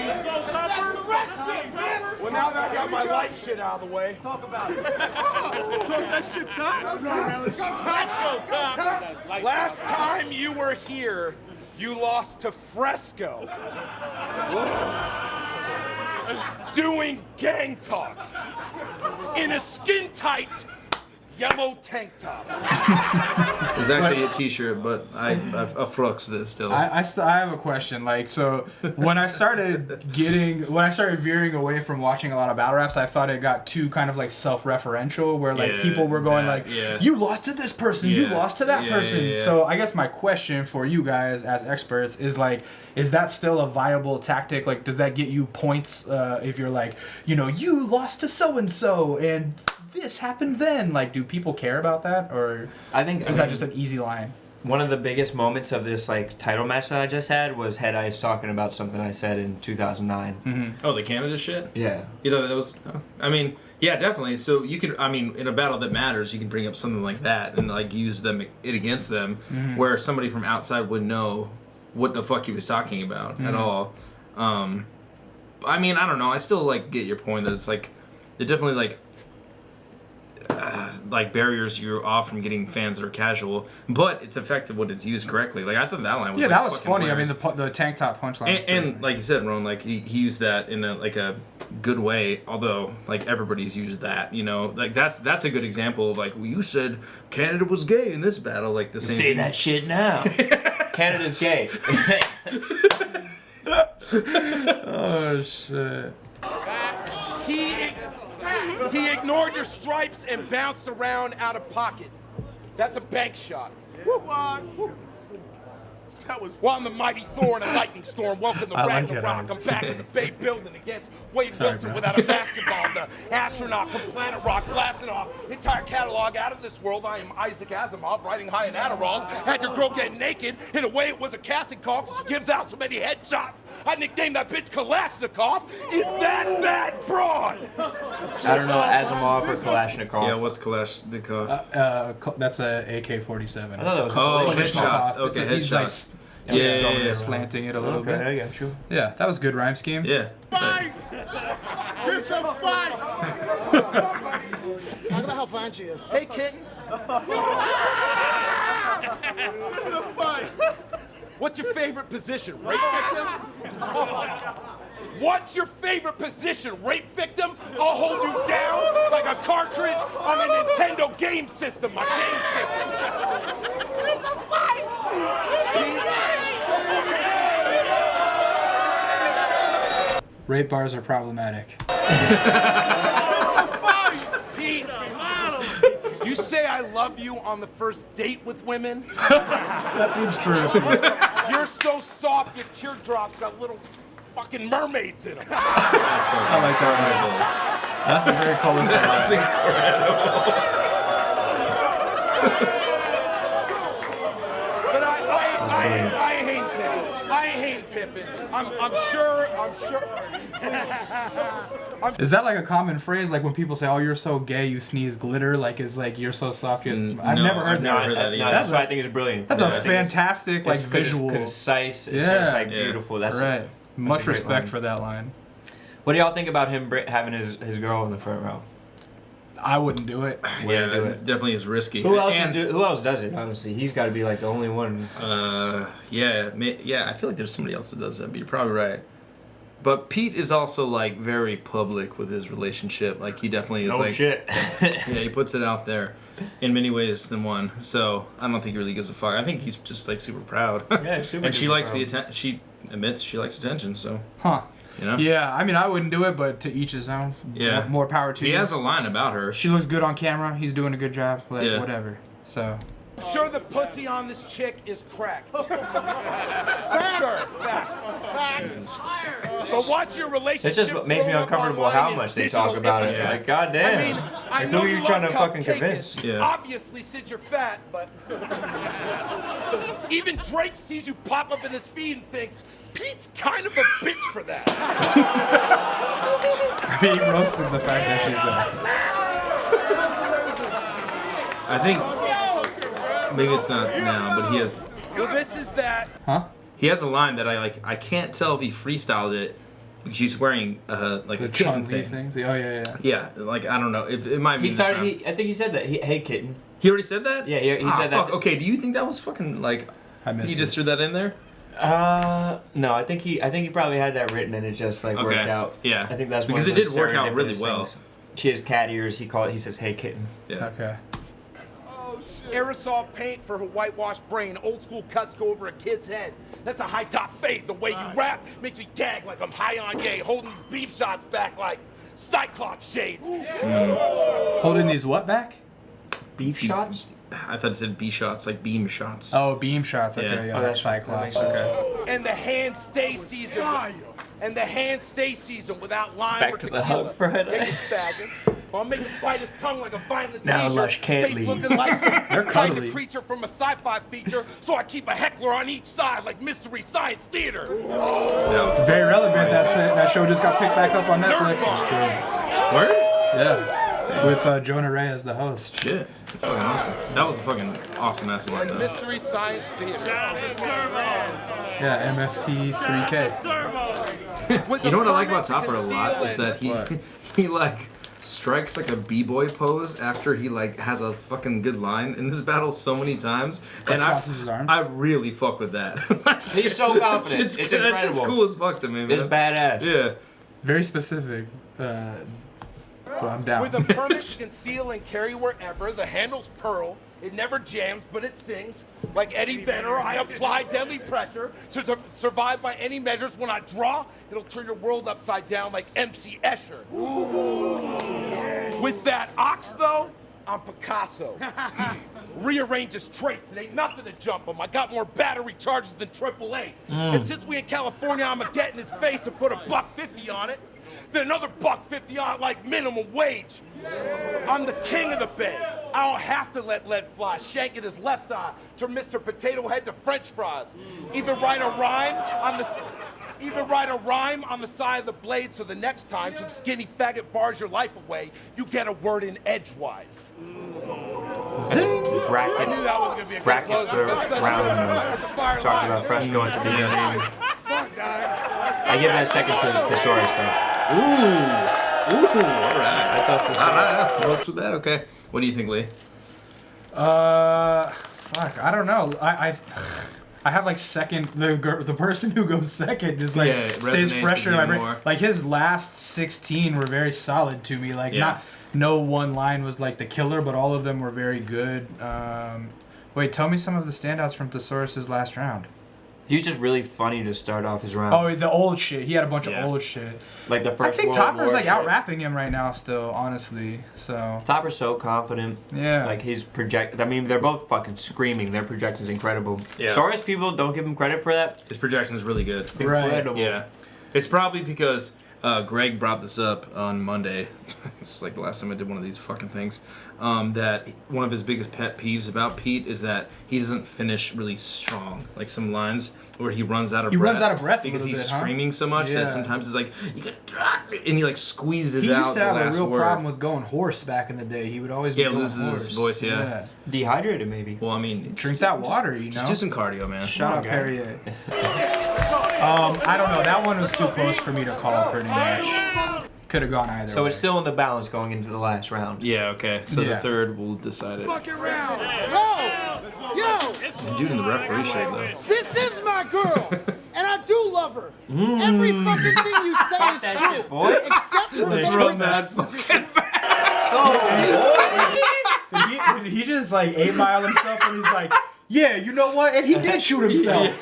Well, now that I got my light shit out of the way. Talk about it. Talk that shit, Tom. Let's go, Tom. Last time you were here, you lost to Fresco. Doing gang talk. In a skin-tight yellow tank top. It was actually a t-shirt, but I flux with it still. I have a question. Like, so when I started veering away from watching a lot of battle raps, I thought it got too kind of like self-referential, where like people were going you lost to this person, you lost to that person. Yeah. So I guess my question for you guys as experts is like, is that still a viable tactic? Like, does that get you points if you're like, you lost to so-and-so and this happened then? Like, do people care about that, or I think is that just an easy line? One of the biggest moments of this like title match that I just had was Head Ice talking about something I said in 2009. Mm-hmm. Oh, the Canada shit? Yeah. That was. Yeah, definitely. So you could, in a battle that matters, you can bring up something like that and like use it against them, where somebody from outside would know what the fuck he was talking about at all. I don't know. I still like get your point that it's like it definitely like barriers you off from getting fans that are casual, but it's effective when it's used correctly. Like I thought that line was that was funny. Hilarious. The tank top punchline, and like you said, Rone, like he used that in a good way. Although like everybody's used that, like that's a good example of like, well, you said Canada was gay in this battle, like the same. Say that shit now. Canada's gay. Oh shit. He ignored your stripes and bounced around out of pocket. That's a bank shot. That was one the mighty Thor in a lightning storm. Welcome to Ragnarok. I'm back in the Bay building against Wade Wilson without a basketball. The astronaut from Planet Rock blasting off entire catalog out of this world. I am Isaac Asimov, riding high in Adderalls. Had your girl get naked. In a way, it was a casting call because she gives out so many headshots. I nicknamed that bitch Kalashnikov. Is that broad? I don't know, Asimov or Kalashnikov. Yeah, what's Kalashnikov? That's a AK-47. I thought that was headshots. Okay, headshots. Yeah, slanting it a little bit. I got you. Yeah, that was a good rhyme scheme. Yeah. Fight! This is a fight! Talk about how fine she is. Hey, kitten. This is a fight! What's your favorite position? Rape victim? What's your favorite position? Rape victim? I'll hold you down like a cartridge on a Nintendo game system. My game system. This is a fight! This is a fight! Rape bars are problematic. Pete, you say I love you on the first date with women? That seems true. You're so soft your teardrops got little fucking mermaids in them. I like that one. That's a very colorful That's incredible. But I hate Pippin. I hate Pippin. I'm sure. Is that like a common phrase? Like when people say, "Oh, you're so gay, you sneeze glitter." Like, is like you're so soft. I've never heard that. No, that's why I think it's brilliant. That's a fantastic like visual. It's concise. It's just like beautiful. That's right. Much respect for that line. What do y'all think about him having his girl in the front row? I wouldn't do it. Yeah, it definitely is risky. Who else does it? Honestly, he's got to be like the only one. Yeah. I feel like there's somebody else that does that, but you're probably right. But Pete is also like very public with his relationship. Like he definitely is. No shit. Yeah, he puts it out there in many ways than one. So I don't think he really gives a fuck. I think he's just like super proud. Yeah, super. And she likes the attention. She admits she likes attention. So. Huh. You know? Yeah, I mean, I wouldn't do it, but to each his own. Yeah. More power to you. He has a line about her. She looks good on camera. He's doing a good job. Like, whatever. So. Sure, the pussy on this chick is crack. Sure, facts. But watch your relationship. It just makes me uncomfortable how much they talk about it. Like, goddamn. I Like, know who are you you trying to love fucking cupcake convince? it, Yeah. Obviously, since you're fat, but even Drake sees you pop up in his feed and thinks, Pete's kind of a bitch for that. He roasted the fact that she's there. I think maybe it's not now, but he has. Well, this is that. Huh? He has a line that I like. I can't tell if he freestyled it because she's wearing like The a kitten Chun-Li thing. things? Oh, yeah. Yeah, like I don't know. If it might be. He started. I think he said that. Hey, kitten. He already said that. Yeah, he said that. Fuck. Okay, do you think that was fucking like? I missed He just it. threw that in there. No, I think he probably had that written and it just like worked out. Yeah. I think that's because one it of did those work out really serendipitous well. things. She has cat ears. He says, "Hey, kitten." Yeah. Okay. Aerosol paint for her whitewashed brain. Old school cuts go over a kid's head. That's a high top fade. The way you rap makes me gag like I'm high on yay, holding these beef shots back like Cyclops shades. Holding these what back? Beef shots. I thought it said B shots, like beam shots. Oh, beam shots. Okay, Yeah. yeah. Oh, that's that Cyclops. makes sense. Okay. And the hand stay season. And the hand stay season without lime Back or to the tequila. hug for Head Make Ice. it spazzing. I'll make him bite his tongue like a violent Now seizure. Lush can't Face leave. looking like some They're kind cuddly. of creature from a sci-fi feature, so I keep a heckler on each side like Mystery Science Theater. Yeah. Very relevant. That show just got picked back up on Netflix. It's true. Word? Yeah. With Jonah Ray as the host. Shit. That's fucking awesome. That was a fucking awesome ass line. Like though. Mystery Science Theater. Shout out to Servo. Yeah, MST 3K. Servo. With You know the what I like about permit to Topper a lot conceal is that he What? he like strikes like a b-boy pose after he like has a fucking good line in this battle so many times, and crosses his arms? I really fuck with that. He's so confident. It's It's that incredible. shit's cool as fuck to me, man. It's badass. Yeah. Very specific. But I'm down. With a permit to conceal and carry wherever, the handle's pearl. It never jams, but it sings. Like Eddie Vedder, I apply deadly pressure to survive by any measures. When I draw, it'll turn your world upside down like MC Escher. With that ox, though, I'm Picasso. Rearrange his traits. It ain't nothing to jump him. I got more battery charges than AAA. And since we in California, I'ma get in his face and put $1.50 on it. Then another $1.50 on it like minimum wage. I'm the king of the bay. I don't have to let lead fly, shanking his left eye, turn Mr. Potato Head to French fries. Even write a rhyme on the side of the blade, so the next time some skinny faggot bars your life away, you get a word in edgewise. Zing! I Bracket. knew that was gonna be a good Brackets closer. the round. Talking about Fresco at the beginning. I give that second to Thesaurus though. Ooh, all right. I thought Thesaurus. Works with that. Okay. What do you think, Lee? Fuck, I don't know. I have like second the person who goes second just like Yeah, it stays resonates fresher in with my you brain. more. Like his last 16 were very solid to me. Like Yeah. no one line was like the killer, but all of them were very good. Wait, tell me some of the standouts from Thesaurus' last round. He was just really funny to start off his round. Oh, the old shit. He had a bunch Yeah. of old shit. Like the I first think World Topper's War like shit. out rapping him right now still, honestly. So Topper's so confident. yeah. Like his project. I mean, they're both fucking screaming. Their projection's incredible. Yeah. Saurus people don't give him credit for that. His projection is really good. Right. Incredible. Yeah. It's probably because Greg brought this up on Monday. It's like the last time I did one of these fucking things. That one of his biggest pet peeves about Pete is that he doesn't finish really strong. Like some lines where he runs out of breath. runs out of breath a because little he's bit, huh? screaming so much Yeah. that sometimes it's like, and he like squeezes he out used to the have a last real word. problem with going hoarse back in the day. He would always be Yeah, going loses hoarse. his voice, yeah. Dehydrated maybe. Well, I mean, Drink that water, you know. just do some cardio, man. Shout out Perrier. I don't know. That one was too close for me to call. Pretty much. Could have gone either So way. it's still in the balance going into the last round. Yeah, okay. So Yeah. the third will decide it. Fucking round. Yo, The dude in the referee shirt, though. this is my girl, and I do love her. Every fucking thing you say is That true, shit, boy. except for Let's the run quick that sex position. Did he just like 8-mile himself and he's like, yeah, you know what? And he did shoot himself.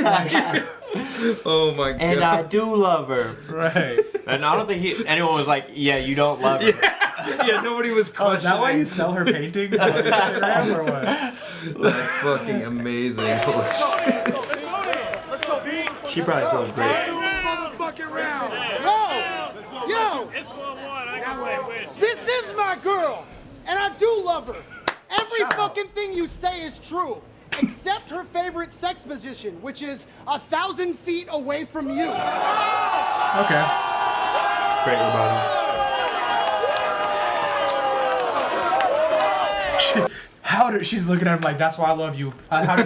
Oh my god. And I do love her. Right. And I don't think anyone was like, yeah, you don't love her. Yeah, nobody was Oh, is that why you questioning. sell her paintings on Instagram or what? That's fucking amazing. Holy shit. She probably feels great. Motherfucking round. Yo, It's 1-1. I can say win. this is my girl, and I do love her. Every fucking thing you say is true, except her favorite sex position, which is 1,000 feet away from you. Okay. Great rebuttal. She's looking at him like, that's why I love you. How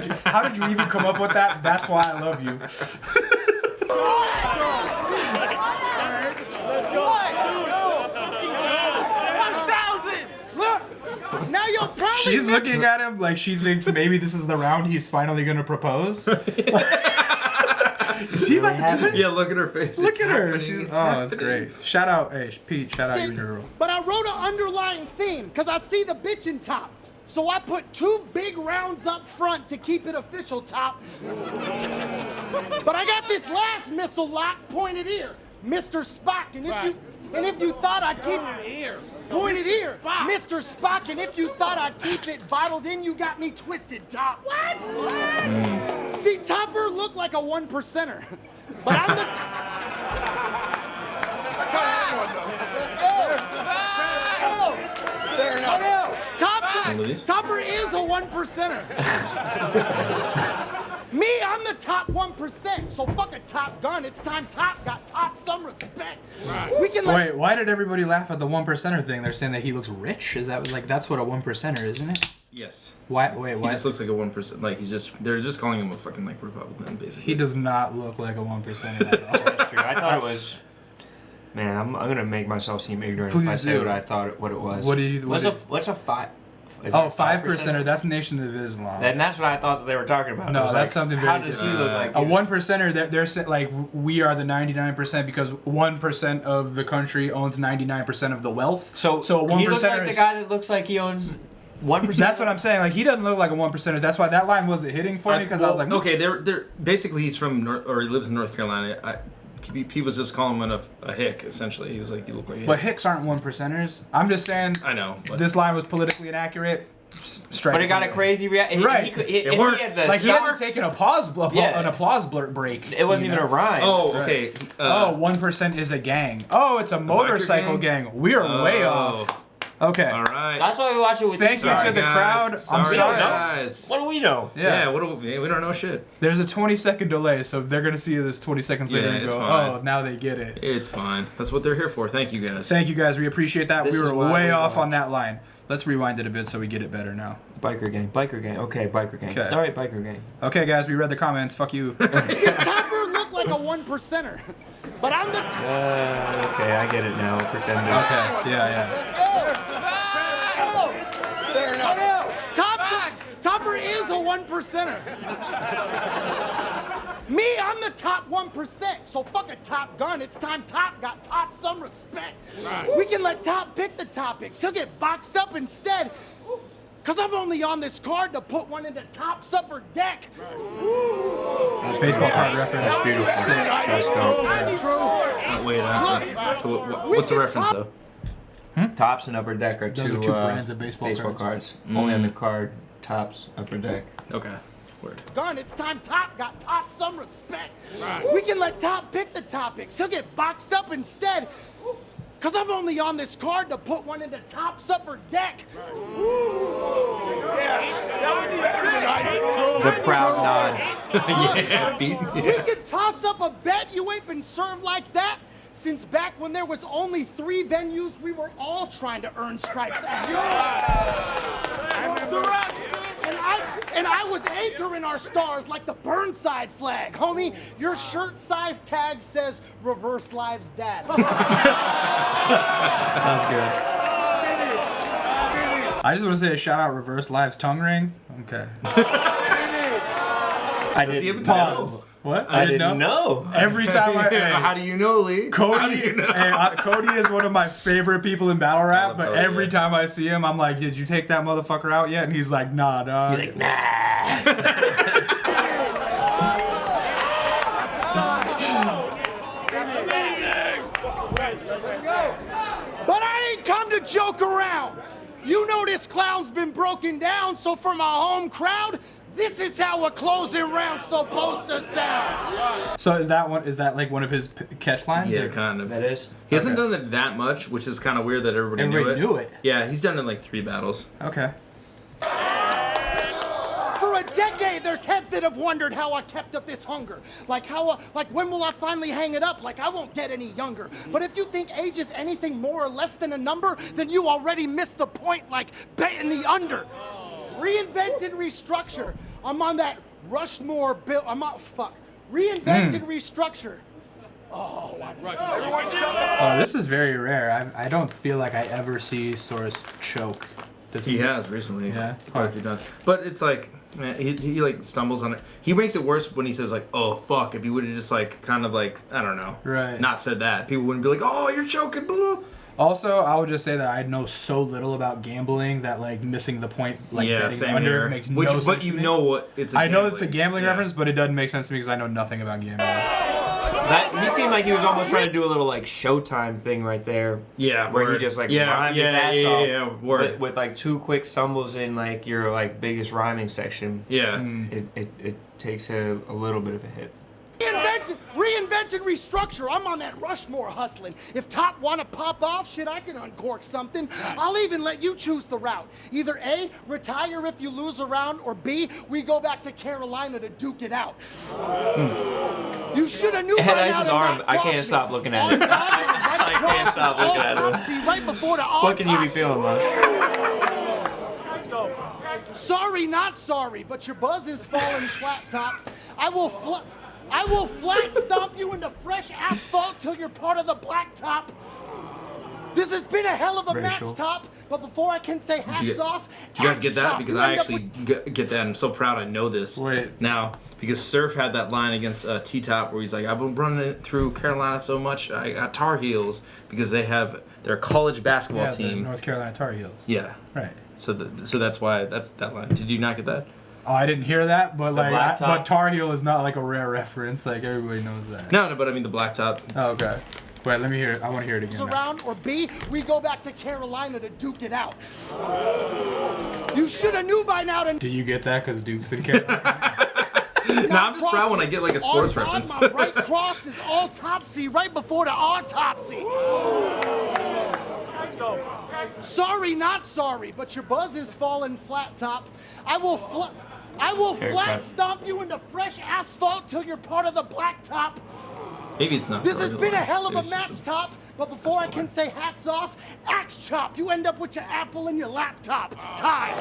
did you even come up with that? That's why I love you. Look, now you'll probably She's looking at him like she thinks maybe this is the round he's finally gonna propose. Is he about to do it? Yeah, look at her face. Look It's at her. happening. She's, It's that's happening. great. Shout out, hey, Pete, shout out you and your girl. But I wrote an underlying theme because I see the bitchin' top. So I put 2 big rounds up front to keep it official top. But I got this last missile lock pointed here, Mr. Spock. And if you thought I'd keep pointed here, Mr. Spock. And if you thought I'd keep it bottled in, you got me twisted, top. What? See, Topper looked like a 1%er, but I'm the. Topper is a 1%er. Me, I'm the top 1%. So fuck a Top Gun. It's time Top got top some respect. We can let. Wait, why did everybody laugh at the 1%er thing? They're saying that he looks rich. Is that like that's what a 1%er, isn't it? Yes. Why? Wait, He why? just looks like a 1%. Like they're just calling him a fucking like Republican, basically. He does not look like a 1%er at all. That's true. I thought it was. Man, I'm gonna make myself seem ignorant if I Please say do. what I thought what it was. What do you? What's a 5? Is Oh, it 5%er. That's Nation of Islam. And that's what I thought that they were talking about. No, I was that's like, something How very does he look like? A 1%er, they're like we are the 99% because 1% of the country owns 99% of the wealth. So a 1%er he looks like the is- guy that looks like he owns 1%. That's what I'm saying. Like he doesn't look like a 1%er. That's why that line wasn't hitting for me because I was like, okay, they're basically he's from or he lives in North Carolina. He was just calling him a hick, essentially. He was like, you look like a hick. But hicks aren't 1%ers. I'm just saying. I know. But This line was politically inaccurate. Strike. But it got a crazy reaction. Right. It worked. He had the Like he start- hadn't taken a pause, an applause break. It wasn't you even know? a rhyme. oh, okay. Oh, 1% is a gang. Oh, it's a motorcycle gang. We are way off. Okay. All right. That's why we watch it with Thank these you guys. to the guys. crowd. I'm Sorry, sorry. guys. What do we know? Yeah. What do we don't know shit. There's a 20-second delay, so they're gonna see this 20 seconds later Yeah, and it's go, fine. "Oh, now they get it." It's fine. That's what they're here for. Thank you guys. Thank you guys. We appreciate that. This We is were why way we off on watch. that line. Let's rewind it a bit so we get it better now. Biker gang. Biker gang. Okay, biker gang. Okay. All right, biker gang. Okay, guys, we read the comments. Fuck you. See, Topper looked like a 1%er, but I'm the. Okay, I get it now. Pretend. Okay. Yeah. Topper is a 1%er. Me, I'm the top 1%. So fuck a Top Gun. It's time Top got top some respect. We can let Top pick the topics. He'll get boxed up instead. Cause I'm only on this card to put one into Top's upper deck. Baseball card reference. That's beautiful. Sick. That's dope. Wait. So what's a reference though? Tops and upper deck are Those two, are two brands of baseball cards. Only on the card, tops, upper deck. Okay. Word. Gun, it's time Top got top some respect. We can let Top pick the topics. He'll get boxed up instead. Cause I'm only on this card to put one into Top's upper deck. The proud nod. Yeah, Pete. We could toss up a bet. You ain't been served like that since back when there was only 3 venues we were all trying to earn stripes at. And I was anchoring our stars like the Burnside flag. Homie, your shirt size tag says Reverse Lives Dad. That's good. I just want to say a shout out Reverse Live's tongue ring. Okay. I Does he have a didn't tail? What? I didn't know. Every time I. How do you know, Lee? How do Cody, you know? Cody is one of my favorite people in battle rap, love but Cody, every yeah. time I see him, I'm like, did you take that motherfucker out yet? And he's like, nah, dog. He's like, nah. But I ain't come to joke around. You know this clown's been broken down, so for my home crowd, this is how a closing round's supposed to sound. So is that like one of his catch lines? Yeah, or? kind of. That is. He hasn't done it that much, which is kind of weird that everybody knew it. Yeah, he's done it in like 3 battles. Okay. For a decade, there's heads that have wondered how I kept up this hunger. Like when will I finally hang it up? Like I won't get any younger. But if you think age is anything more or less than a number, then you already missed the point, like betting the under. Reinvent and restructure. I'm on that Rushmore bill. Reinvent and restructure. Oh, This is very rare. I don't feel like I ever see Saurus choke. He has recently. Yeah. Quite a few times. But it's like, man, he like stumbles on it. He makes it worse when he says like, oh fuck. If he would have just like kind of like, I don't know. Right. Not said that. People wouldn't be like, oh, you're choking. Blah, blah. Also, I would just say that I know so little about gambling that like missing the point, like betting under, here. makes no sense. But you know what? It's. I know it's a gambling reference, but it doesn't make sense to me because I know nothing about gambling. He seemed like he was almost trying to do a little like Showtime thing right there. Yeah, where he just like rhymed his ass off. With like 2 quick stumbles in like your like biggest rhyming section. Yeah, it takes a little bit of a hit. Reinvent and restructure. I'm on that Rushmore hustling. If Top want to pop off, shit, I can uncork something. I'll even let you choose the route. Either A, retire if you lose a round, or B, we go back to Carolina to duke it out. You should have knew by now. Ice's arm. I can't stop looking at it. I can't stop looking at it. Right before the what can you be feeling, man? Let's go. Sorry, not sorry, but your buzz is falling flat top. I will flat stomp you into fresh asphalt till you're part of the blacktop. This has been a hell of a match, Top, but before I can say hats off... Do you guys get that? Because I actually get that. I'm so proud I know this now. Because Surf had that line against T-Top where he's like, I've been running it through Carolina so much, I got Tar Heels because they have their college basketball team. The North Carolina Tar Heels. Yeah. Right. So that's why that's that line. Did you not get that? Oh, I didn't hear that, but but Tar Heel is not like a rare reference. Like everybody knows that. No, but I mean the blacktop. Oh, okay. Wait, let me hear it. I want to hear it again. Around or B, we go back to Carolina to duke it out. You should have knew by now. Do you get that? Because Duke's in Carolina. No, I'm just proud when I get like a sports reference. My right cross is autopsy right before the autopsy. Let's go. Sorry, not sorry, but your buzz is falling flat top. I will flat stomp you into fresh asphalt till you're part of the blacktop. Maybe it's not. This has been a hell of a match, Top. But before I can say hats off, axe chop. You end up with your apple and your laptop. Tied.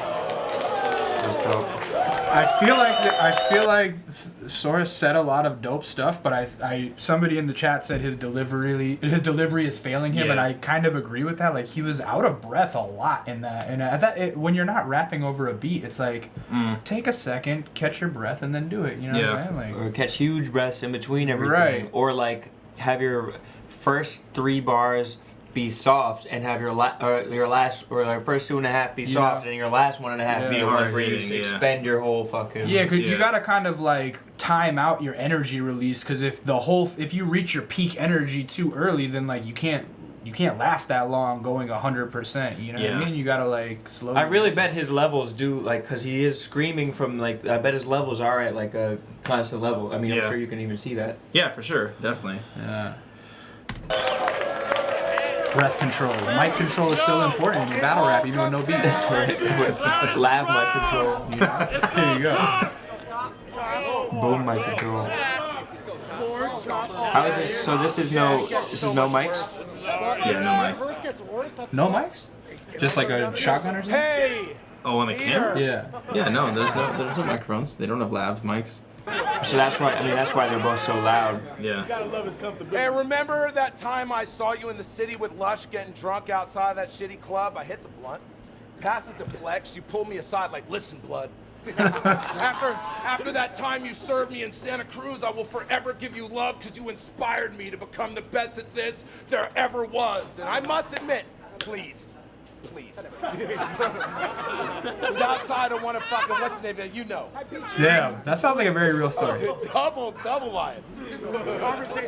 I feel like Saurus said a lot of dope stuff, but somebody in the chat said his delivery is failing him, and I kind of agree with that. Like he was out of breath a lot in that, and when you're not rapping over a beat, it's like take a second, catch your breath, and then do it. You know what I'm saying? Like, or catch huge breaths in between everything, right? Or like have your first 3 bars be soft and have your last or your first 2.5 be soft and your last 1.5 be the ones where you expend your whole fucking you gotta kind of like time out your energy release, because if you reach your peak energy too early, then like you can't last that long going 100%. You know what I mean? You gotta like slow. I really bet his levels do, like, because he is screaming from like. I bet his levels are at like a constant level. I mean, I'm sure you can even see that. Yeah, for sure, definitely. Yeah. Breath control. Mic control is still important in battle rap, even with no beat. Lav mic control. There you go. Boom mic control. How is this? So this is no mics? Yeah, no mics. No mics? Just like a shotgun or something? Hey! Oh, on the camera? Yeah. Yeah, no, there's no microphones. They don't have lav mics. So that's why they're both so loud. Yeah. Hey, remember that time I saw you in the city with Lush getting drunk outside that shitty club? I hit the blunt, passed it to Plex. You pulled me aside like, listen, blood. After that time you served me in Santa Cruz, I will forever give you love because you inspired me to become the best at this there ever was. And I must admit, please. Outside of one of fucking what's the name? You know. Damn, that sounds like a very real story. Double line.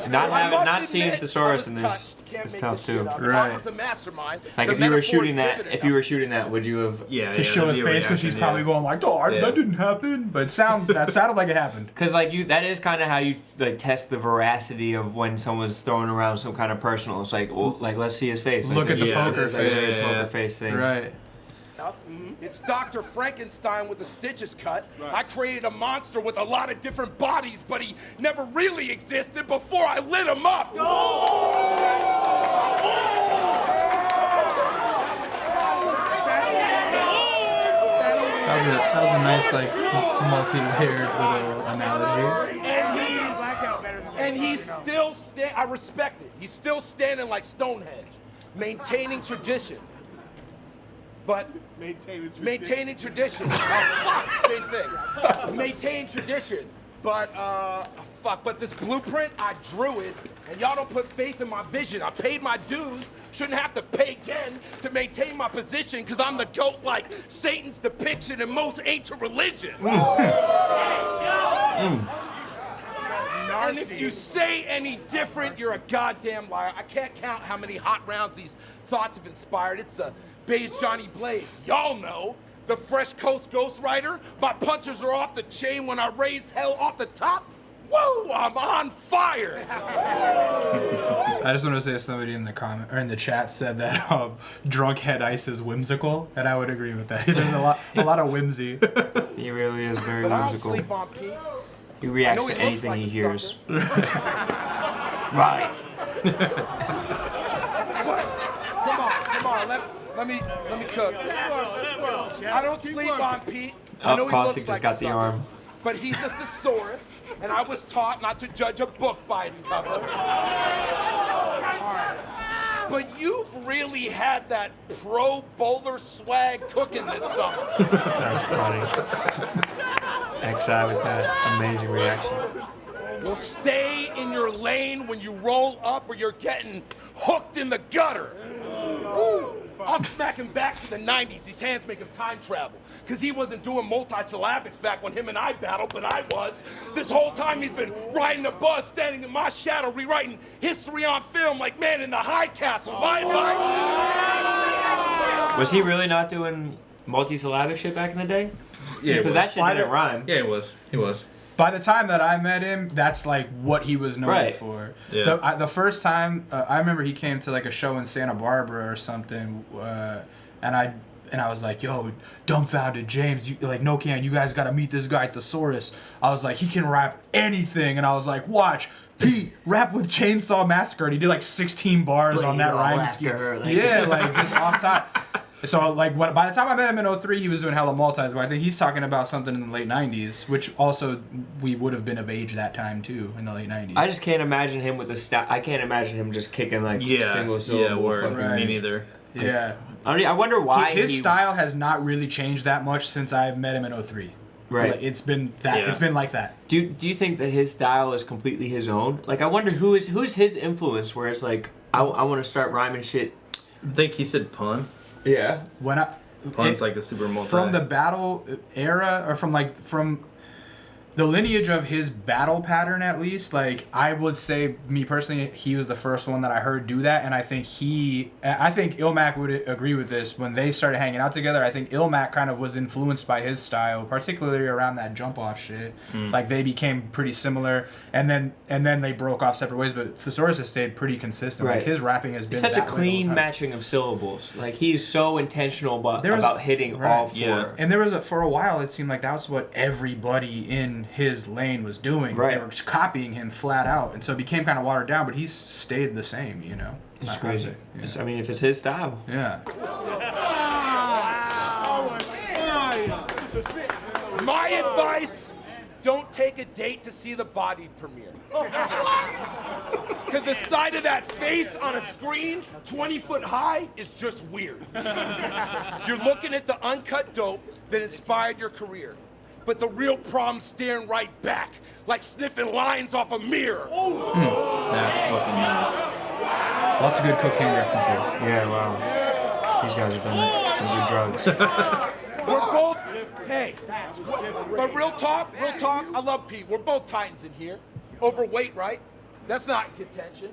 Not seeing Thesaurus in this can't It's make tough this shit too. up. Right. If I was a mastermind, Like the if you were metaphor's shooting that, vivid if enough. you were shooting that, would you have? Yeah, To show his that'd be a face because he's reaction, probably going like, "Oh, Yeah. that didn't happen," but that sounded like it happened. Because like that is kind of how you like test the veracity of when someone's throwing around some kind of personal. It's like, well, like let's see his face. Like, Look at the Yeah. poker it's like a very face. poker face thing. Right. It's Dr. Frankenstein with the stitches cut. I created a monster with a lot of different bodies, but he never really existed before I lit him up. That was a nice like multi-layered little analogy. And he's still I respect it. He's still standing like Stonehenge, maintaining tradition. But maintaining tradition. Oh, fuck, same thing. Maintaining tradition. But but this blueprint, I drew it, and y'all don't put faith in my vision. I paid my dues, shouldn't have to pay again to maintain my position, because I'm the GOAT like Satan's depiction in most ancient religions. And if you say any different, you're a goddamn liar. I can't count how many hot rounds these thoughts have inspired. It's the Beige Johnny Blaze. Y'all know. The Fresh Coast Ghost Rider. My punches are off the chain when I raise hell off the top. Woo! I'm on fire! I just want to say somebody in the comment or in the chat said that drunk head ice is whimsical, and I would agree with that. There's a lot of whimsy. He really is very But I don't whimsical. sleep on Pete. He I reacts know to he looks anything like he a hears. sucker. Right. Come on, let me cook. I don't sleep on Pete. I know Oh, he Caustic looks just like got a the sucker, arm. But he's a thesaurus, and I was taught not to judge a book by its cover. But you've really had that pro bowler swag cooking this summer. That's funny. XI with that amazing reaction. Well, stay in your lane when you roll up or you're getting hooked in the gutter. I'll smack him back to the 90s. These hands make him time travel. Because he wasn't doing multisyllabics back when him and I battled, but I was. This whole time he's been riding the bus, standing in my shadow, rewriting history on film like Man in the High Castle. Bye. Was he really not doing multisyllabic shit back in the day? Yeah, Because that shit didn't rhyme. Yeah, it was. He was. By the time that I met him, that's like what he was known Right. for. Yeah. The first time I remember he came to like a show in Santa Barbara or something, and I was like, "Yo, dumbfounded James, no can, you guys got to meet this guy Thesaurus." I was like, "He can rap anything," and I was like, "Watch." Pete, rap with Chainsaw Massacre, and he did like 16 bars on that rhyme scheme. Yeah, like just off top. So like by the time I met him in 03, he was doing hella multis, but I think he's talking about something in the late 90s, which also we would have been of age that time too, in the late 90s. I just can't imagine him with a I can't imagine him just kicking like single syllable. Yeah, word. fucking- Right. Me neither. Yeah. I wonder why His style has not really changed that much since I met him in 03. Right. Like, it's been that. Yeah. It's been like that. Do you think that his style is completely his own? Like, I wonder who's his influence. Where it's like, I want to start rhyming shit. I think he said pun. Yeah. Pun's like a super multi. From the battle era, or from the lineage of his battle pattern, at least, like, I would say, me personally, he was the first one that I heard do that, and I think Ilmac would agree with this. When they started hanging out together, I think Ilmac kind of was influenced by his style, particularly around that jump off shit. Like, they became pretty similar, and then they broke off separate ways, but Thesaurus has stayed pretty consistent. Right. Like, his rapping has been It's such a that way the whole clean time. matching of syllables. Like, he is so intentional There was- about hitting right. all four. Yeah. And there was for a while, it seemed like that was what everybody in his lane was doing. Right. They were just copying him flat out, and so it became kind of watered down. But he's stayed the same, you know. It's I crazy. would say, yeah. It's- I mean, if it's his style. Yeah. My advice, don't take a date to see the body premiere. Because the sight of that face on a screen 20 foot high is just weird. You're looking at the uncut dope that inspired your career. But the real problem's staring right back, like sniffing lines off a mirror. That's fucking nuts. Lots of good cocaine references. Yeah, wow. These guys have done some good drugs. We're both, hey, but real talk, I love Pete. We're both Titans in here. Overweight, right? That's not in contention.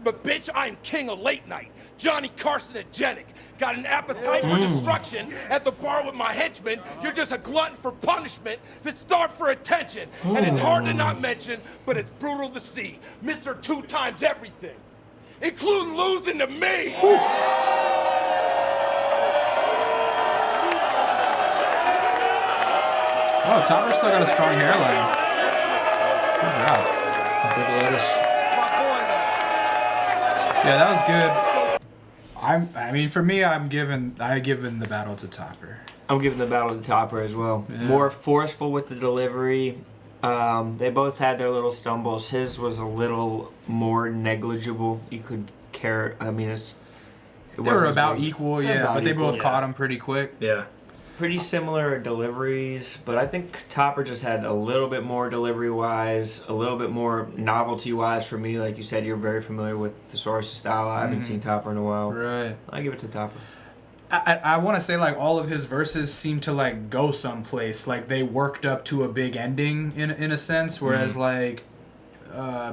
But bitch, I'm king of late night. Johnny Carcinogenic. Got an appetite for destruction at the bar with my henchmen. You're just a glutton for punishment that starved for attention. And it's hard to not mention, but it's brutal to see. Mr. 2 times everything, including losing to me. Oh, Topper's still got a strong hairline. Good job. Big lettuce. Yeah, that was good. I mean, for me, I give the battle to Topper. I'm giving the battle to Topper as well. Yeah. More forceful with the delivery. They both had their little stumbles. His was a little more negligible. You could care. I mean, They were about equal, yeah, but they both caught him pretty quick. Yeah. pretty similar deliveries, but I think Topper just had a little bit more delivery-wise, a little bit more novelty-wise for me. Like you said, you're very familiar with Thesaurus style. I haven't seen Topper in a while. Right. I give it to Topper. I want to say, like, all of his verses seem to, like, go someplace. Like, they worked up to a big ending, in a sense, whereas, like,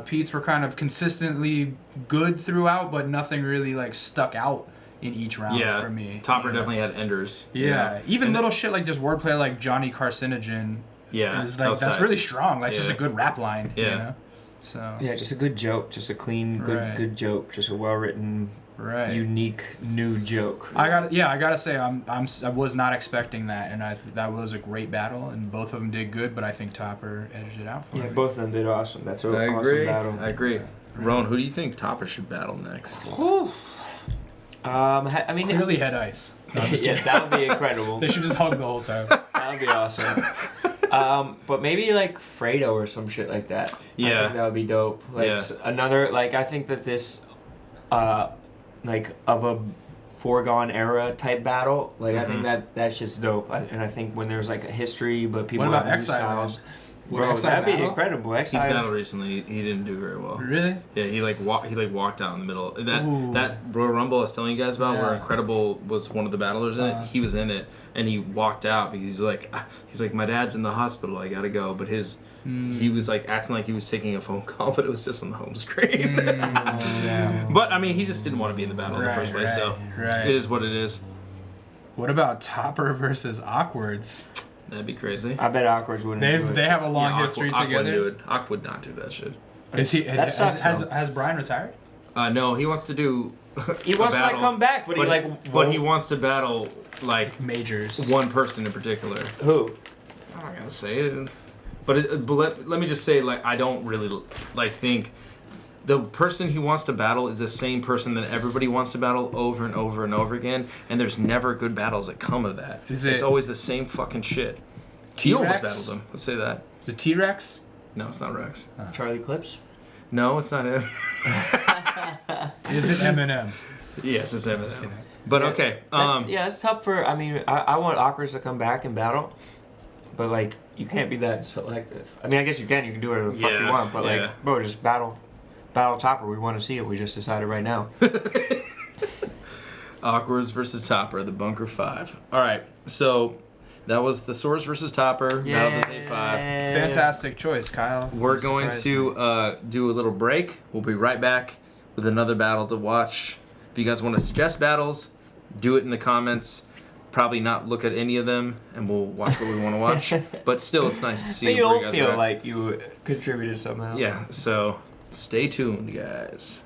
Pete's were kind of consistently good throughout, but nothing really, like, stuck out in each round for me. Topper definitely had enders. Yeah. Even and little shit like just wordplay like Johnny Carcinogen. Yeah. Is like, that's really strong. Like, it's just a good rap line. Yeah. You know? So. Yeah, just a good joke. Just a clean, good joke. Just a well-written, unique, new joke. I gotta say, I was not expecting that, and that was a great battle, and both of them did good, but I think Topper edged it out for me. Yeah, both of them did awesome. That's an awesome battle. I agree. Rone, who do you think Topper should battle next? I mean, clearly Head Ice. No, yeah, that would be incredible. They should just hug the whole time. That would be awesome. But maybe like Fredo or some shit like that. Yeah, I think that would be dope. Like another, like I think that this, like of a foregone era type battle. Like I think that's just dope. And I think when there's like a history, but people what about have new Exile? styles. Bro, that'd be incredible. Exile. He's battled recently. He didn't do very well. Really? Yeah, he walked out in the middle. That Royal Rumble I was telling you guys about, where Incredible was one of the battlers in it. He was in it, and he walked out because he's like, my dad's in the hospital. I gotta go. But he was like acting like he was taking a phone call, but it was just on the home screen. But I mean, he just didn't want to be in the battle in the first place. So it is what it is. What about Topper versus Awkwards? That'd be crazy. I bet Awkwards wouldn't do it. They have a long history together. Awk would not do that shit. Has Brian retired? No, he wants to do. He wants to like come back, but he wants to battle like majors. One person in particular. Who? I'm not gonna say it, but let me just say, like, I don't really think the person he wants to battle is the same person that everybody wants to battle over and over and over again, and there's never good battles that come of that. It's always the same fucking shit. He almost battled him. Let's say that. Is it T-Rex? No, it's not Rex. Charlie Clips? No, it's not him. Is it Eminem? Yes, it's Eminem. But okay. It's tough for. I mean, I want Awkwards to come back and battle, but like you can't be that selective. I mean, I guess you can. You can do whatever the fuck you want, but like, bro, just battle Topper. We want to see it. We just decided right now. Awkwards versus Topper, the Bunker 5. All right, so that was Thesaurus versus Topper. Yeah. Battle of the A5. Fantastic choice, Kyle. We're going to do a little break. We'll be right back with another battle to watch. If you guys want to suggest battles, do it in the comments. Probably not look at any of them, and we'll watch what we want to watch. But still, it's nice to see. But you'll feel like you contributed somehow. Yeah. So stay tuned, guys.